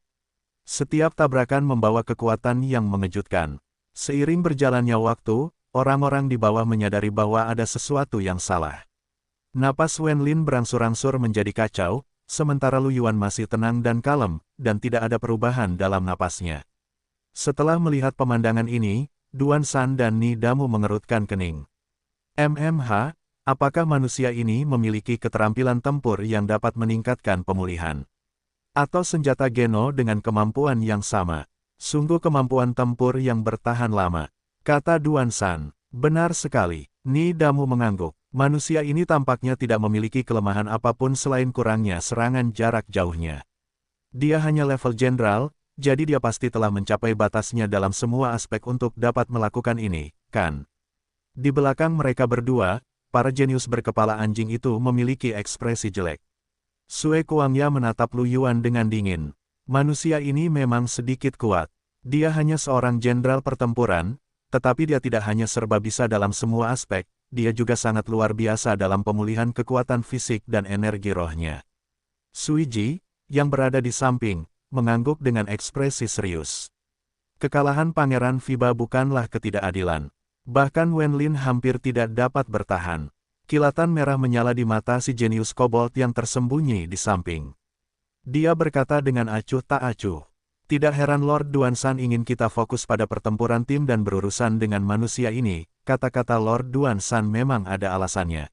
Setiap tabrakan membawa kekuatan yang mengejutkan. Seiring berjalannya waktu, orang-orang di bawah menyadari bahwa ada sesuatu yang salah. Napas Wen Lin berangsur-angsur menjadi kacau, sementara Lu Yuan masih tenang dan kalem, dan tidak ada perubahan dalam napasnya. Setelah melihat pemandangan ini, Duan San dan Ni Damu mengerutkan kening. MMH, apakah manusia ini memiliki keterampilan tempur yang dapat meningkatkan pemulihan? Atau senjata Geno dengan kemampuan yang sama? Sungguh kemampuan tempur yang bertahan lama, kata Duan San. Benar sekali, Ni Damu mengangguk. Manusia ini tampaknya tidak memiliki kelemahan apapun selain kurangnya serangan jarak jauhnya. Dia hanya level jenderal, jadi dia pasti telah mencapai batasnya dalam semua aspek untuk dapat melakukan ini, kan? Di belakang mereka berdua, para jenius berkepala anjing itu memiliki ekspresi jelek. Sue Kuangya menatap Lu Yuan dengan dingin. Manusia ini memang sedikit kuat. Dia hanya seorang jenderal pertempuran, tetapi dia tidak hanya serba bisa dalam semua aspek, dia juga sangat luar biasa dalam pemulihan kekuatan fisik dan energi rohnya. Suiji, yang berada di samping, mengangguk dengan ekspresi serius. Kekalahan Pangeran Fiba bukanlah ketidakadilan. Bahkan Wen Lin hampir tidak dapat bertahan. Kilatan merah menyala di mata si jenius kobold yang tersembunyi di samping. Dia berkata dengan acuh tak acuh. Tidak heran Lord Duan San ingin kita fokus pada pertempuran tim dan berurusan dengan manusia ini, kata-kata Lord Duan San memang ada alasannya.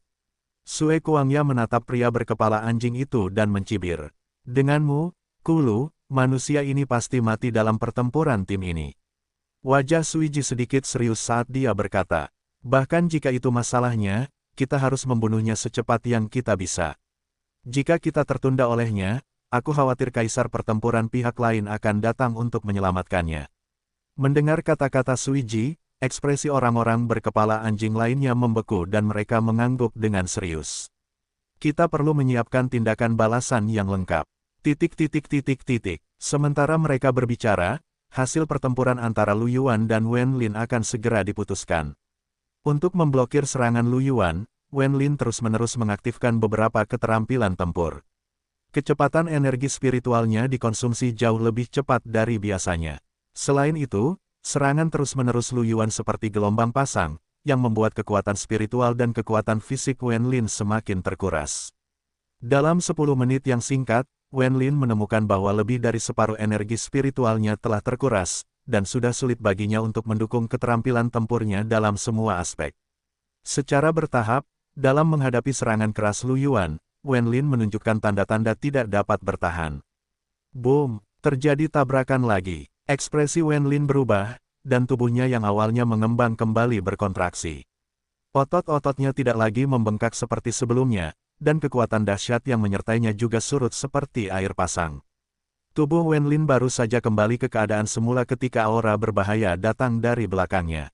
Sue Kuangya menatap pria berkepala anjing itu dan mencibir. Denganmu, Kulu, manusia ini pasti mati dalam pertempuran tim ini. Wajah Suiji sedikit serius saat dia berkata, bahkan jika itu masalahnya, kita harus membunuhnya secepat yang kita bisa. Jika kita tertunda olehnya, aku khawatir kaisar pertempuran pihak lain akan datang untuk menyelamatkannya. Mendengar kata-kata Suiji, ekspresi orang-orang berkepala anjing lainnya membeku dan mereka mengangguk dengan serius. Kita perlu menyiapkan tindakan balasan yang lengkap. Sementara mereka berbicara, hasil pertempuran antara Lu Yuan dan Wen Lin akan segera diputuskan. Untuk memblokir serangan Lu Yuan, Wen Lin terus-menerus mengaktifkan beberapa keterampilan tempur. Kecepatan energi spiritualnya dikonsumsi jauh lebih cepat dari biasanya. Selain itu, serangan terus-menerus Lu Yuan seperti gelombang pasang, yang membuat kekuatan spiritual dan kekuatan fisik Wen Lin semakin terkuras. Dalam 10 menit yang singkat, Wen Lin menemukan bahwa lebih dari separuh energi spiritualnya telah terkuras, dan sudah sulit baginya untuk mendukung keterampilan tempurnya dalam semua aspek. Secara bertahap, dalam menghadapi serangan keras Lu Yuan, Wen Lin menunjukkan tanda-tanda tidak dapat bertahan. Boom! Terjadi tabrakan lagi. Ekspresi Wen Lin berubah, dan tubuhnya yang awalnya mengembang kembali berkontraksi. Otot-ototnya tidak lagi membengkak seperti sebelumnya, dan kekuatan dahsyat yang menyertainya juga surut seperti air pasang. Tubuh Wen Lin baru saja kembali ke keadaan semula ketika aura berbahaya datang dari belakangnya.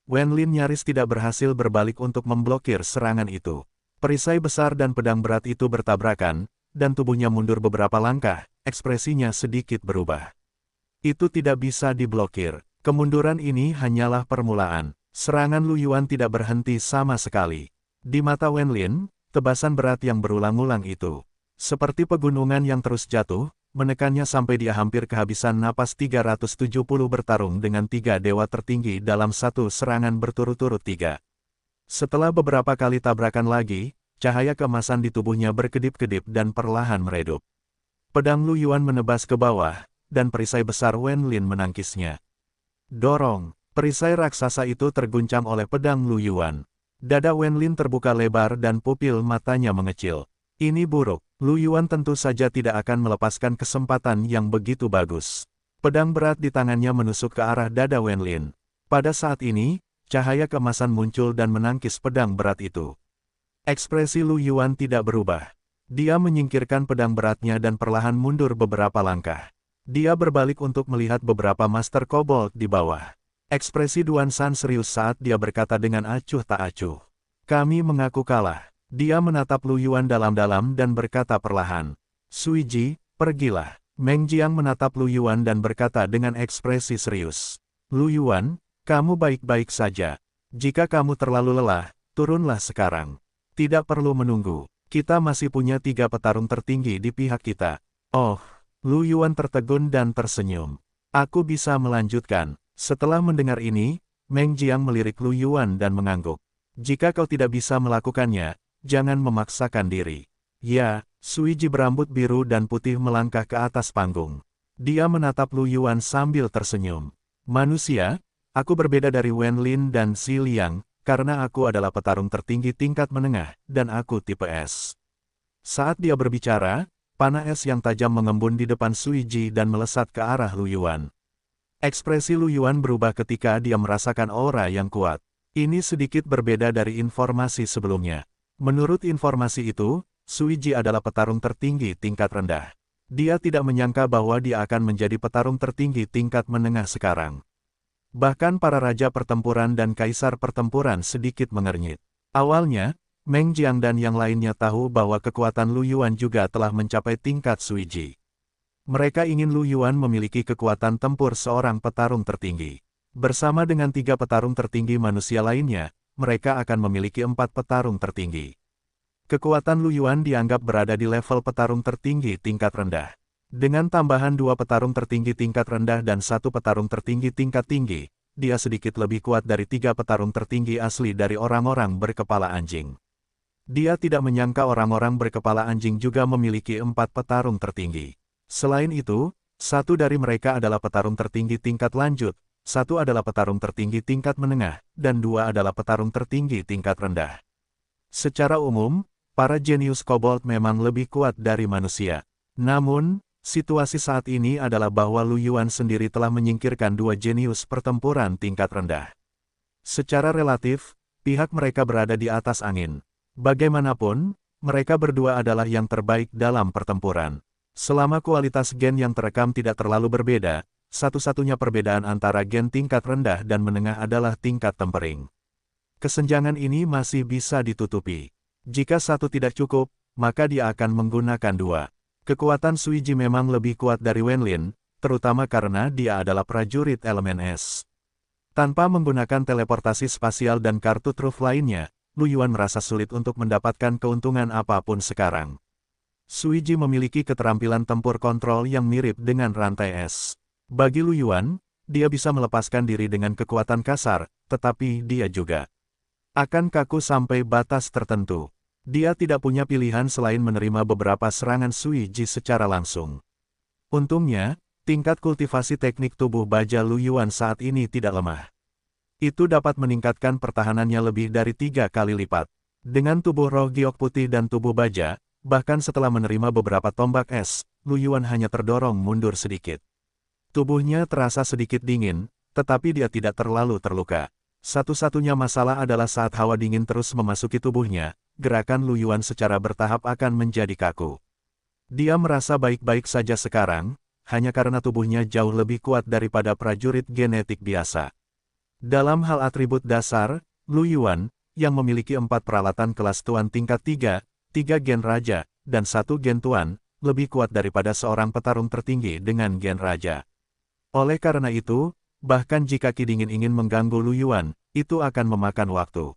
Wen Lin nyaris tidak berhasil berbalik untuk memblokir serangan itu. Perisai besar dan pedang berat itu bertabrakan, dan tubuhnya mundur beberapa langkah, ekspresinya sedikit berubah. Itu tidak bisa diblokir. Kemunduran ini hanyalah permulaan. Serangan Lu Yuan tidak berhenti sama sekali. Di mata Wen Lin, tebasan berat yang berulang-ulang itu Seperti pegunungan yang terus jatuh, menekannya sampai dia hampir kehabisan napas. 370 bertarung dengan 3 dewa tertinggi dalam satu serangan berturut-turut 3. Setelah beberapa kali tabrakan lagi, cahaya keemasan di tubuhnya berkedip-kedip dan perlahan meredup. Pedang Lu Yuan menebas ke bawah, dan perisai besar Wen Lin menangkisnya. Dorong! Perisai raksasa itu terguncang oleh pedang Lu Yuan. Dada Wen Lin terbuka lebar dan pupil matanya mengecil. Ini buruk. Lu Yuan tentu saja tidak akan melepaskan kesempatan yang begitu bagus. Pedang berat di tangannya menusuk ke arah dada Wen Lin. Pada saat ini, cahaya keemasan muncul dan menangkis pedang berat itu. Ekspresi Lu Yuan tidak berubah. Dia menyingkirkan pedang beratnya dan perlahan mundur beberapa langkah. Dia berbalik untuk melihat beberapa Master Kobold di bawah. Ekspresi Duan San serius saat dia berkata dengan acuh tak acuh. Kami mengaku kalah. Dia menatap Lu Yuan dalam-dalam dan berkata perlahan. Suiji, pergilah. Meng Jiang menatap Lu Yuan dan berkata dengan ekspresi serius. Lu Yuan, kamu baik-baik saja. Jika kamu terlalu lelah, turunlah sekarang. Tidak perlu menunggu. Kita masih punya 3 petarung tertinggi di pihak kita. Oh, Lu Yuan tertegun dan tersenyum. Aku bisa melanjutkan. Setelah mendengar ini, Meng Jiang melirik Lu Yuan dan mengangguk. Jika kau tidak bisa melakukannya, jangan memaksakan diri. Ya, Suiji berambut biru dan putih melangkah ke atas panggung. Dia menatap Lu Yuan sambil tersenyum. Manusia, aku berbeda dari Wen Lin dan Xi Liang, karena aku adalah petarung tertinggi tingkat menengah, dan aku tipe S. Saat dia berbicara, panah es yang tajam mengembun di depan Suiji dan melesat ke arah Lu Yuan. Ekspresi Lu Yuan berubah ketika dia merasakan aura yang kuat. Ini sedikit berbeda dari informasi sebelumnya. Menurut informasi itu, Suiji adalah petarung tertinggi tingkat rendah. Dia tidak menyangka bahwa dia akan menjadi petarung tertinggi tingkat menengah sekarang. Bahkan para raja pertempuran dan kaisar pertempuran sedikit mengernyit. Awalnya, Meng Jiang dan yang lainnya tahu bahwa kekuatan Lu Yuan juga telah mencapai tingkat Suiji. Mereka ingin Lu Yuan memiliki kekuatan tempur seorang petarung tertinggi. Bersama dengan 3 petarung tertinggi manusia lainnya, mereka akan memiliki 4 petarung tertinggi. Kekuatan Lu Yuan dianggap berada di level petarung tertinggi tingkat rendah. Dengan tambahan 2 petarung tertinggi tingkat rendah dan 1 petarung tertinggi tingkat tinggi, dia sedikit lebih kuat dari 3 petarung tertinggi asli dari orang-orang berkepala anjing. Dia tidak menyangka orang-orang berkepala anjing juga memiliki 4 petarung tertinggi. Selain itu, 1 dari mereka adalah petarung tertinggi tingkat lanjut, 1 adalah petarung tertinggi tingkat menengah, dan 2 adalah petarung tertinggi tingkat rendah. Secara umum, para jenius kobold memang lebih kuat dari manusia. Namun, situasi saat ini adalah bahwa Lu Yuan sendiri telah menyingkirkan 2 jenius pertempuran tingkat rendah. Secara relatif, pihak mereka berada di atas angin. Bagaimanapun, mereka berdua adalah yang terbaik dalam pertempuran. Selama kualitas gen yang terekam tidak terlalu berbeda, satu-satunya perbedaan antara gen tingkat rendah dan menengah adalah tingkat tempering. Kesenjangan ini masih bisa ditutupi. Jika 1 tidak cukup, maka dia akan menggunakan 2. Kekuatan Suiji memang lebih kuat dari Wen Lin, terutama karena dia adalah prajurit elemen es. Tanpa menggunakan teleportasi spasial dan kartu truf lainnya, Lu Yuan merasa sulit untuk mendapatkan keuntungan apapun sekarang. Suiji memiliki keterampilan tempur kontrol yang mirip dengan rantai es. Bagi Lu Yuan, dia bisa melepaskan diri dengan kekuatan kasar, tetapi dia juga akan kaku sampai batas tertentu. Dia tidak punya pilihan selain menerima beberapa serangan Suiji secara langsung. Untungnya, tingkat kultivasi teknik tubuh baja Lu Yuan saat ini tidak lemah. Itu dapat meningkatkan pertahanannya lebih dari 3 kali lipat. Dengan tubuh roh giok putih dan tubuh baja, bahkan setelah menerima beberapa tombak es, Lu Yuan hanya terdorong mundur sedikit. Tubuhnya terasa sedikit dingin, tetapi dia tidak terlalu terluka. Satu-satunya masalah adalah saat hawa dingin terus memasuki tubuhnya, gerakan Lu Yuan secara bertahap akan menjadi kaku. Dia merasa baik-baik saja sekarang, hanya karena tubuhnya jauh lebih kuat daripada prajurit genetik biasa. Dalam hal atribut dasar, Lu Yuan, yang memiliki 4 peralatan kelas tuan tingkat 3, 3 gen raja, dan 1 gen tuan, lebih kuat daripada seorang petarung tertinggi dengan gen raja. Oleh karena itu, bahkan jika Ki Dingin ingin mengganggu Lu Yuan, itu akan memakan waktu.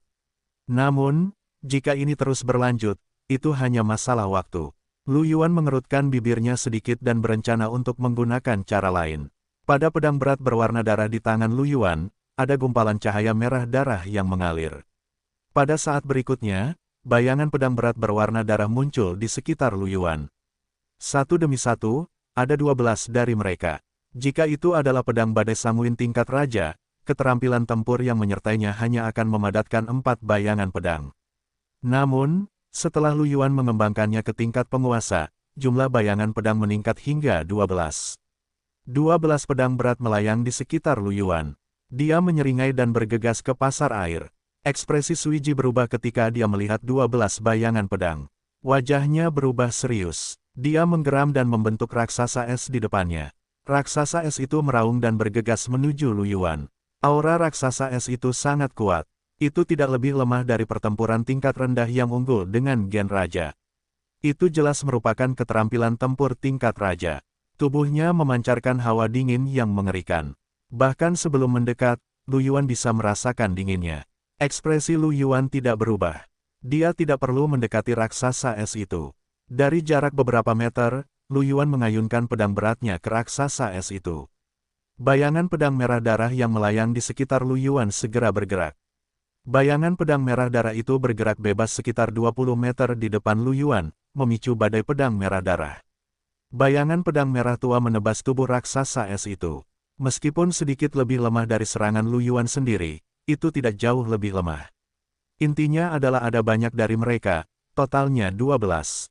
Namun, jika ini terus berlanjut, itu hanya masalah waktu. Lu Yuan mengerutkan bibirnya sedikit dan berencana untuk menggunakan cara lain. Pada pedang berat berwarna darah di tangan Lu Yuan, ada gumpalan cahaya merah darah yang mengalir. Pada saat berikutnya, bayangan pedang berat berwarna darah muncul di sekitar Lu Yuan. Satu demi satu, ada 12 dari mereka. Jika itu adalah pedang badai sanguin tingkat raja, keterampilan tempur yang menyertainya hanya akan memadatkan 4 bayangan pedang. Namun, setelah Lu Yuan mengembangkannya ke tingkat penguasa, jumlah bayangan pedang meningkat hingga 12. 12 pedang berat melayang di sekitar Lu Yuan. Dia menyeringai dan bergegas ke pasar air. Ekspresi Sui Ji berubah ketika dia melihat 12 bayangan pedang. Wajahnya berubah serius. Dia menggeram dan membentuk raksasa es di depannya. Raksasa es itu meraung dan bergegas menuju Lu Yuan. Aura raksasa es itu sangat kuat. Itu tidak lebih lemah dari pertempuran tingkat rendah yang unggul dengan Gen Raja. Itu jelas merupakan keterampilan tempur tingkat raja. Tubuhnya memancarkan hawa dingin yang mengerikan. Bahkan sebelum mendekat, Lu Yuan bisa merasakan dinginnya. Ekspresi Lu Yuan tidak berubah. Dia tidak perlu mendekati raksasa es itu. Dari jarak beberapa meter, Lu Yuan mengayunkan pedang beratnya ke raksasa es itu. Bayangan pedang merah darah yang melayang di sekitar Lu Yuan segera bergerak. Bayangan pedang merah darah itu bergerak bebas sekitar 20 meter di depan Lu Yuan, memicu badai pedang merah darah. Bayangan pedang merah tua menebas tubuh raksasa es itu. Meskipun sedikit lebih lemah dari serangan Lu Yuan sendiri, itu tidak jauh lebih lemah. Intinya adalah ada banyak dari mereka, totalnya 12.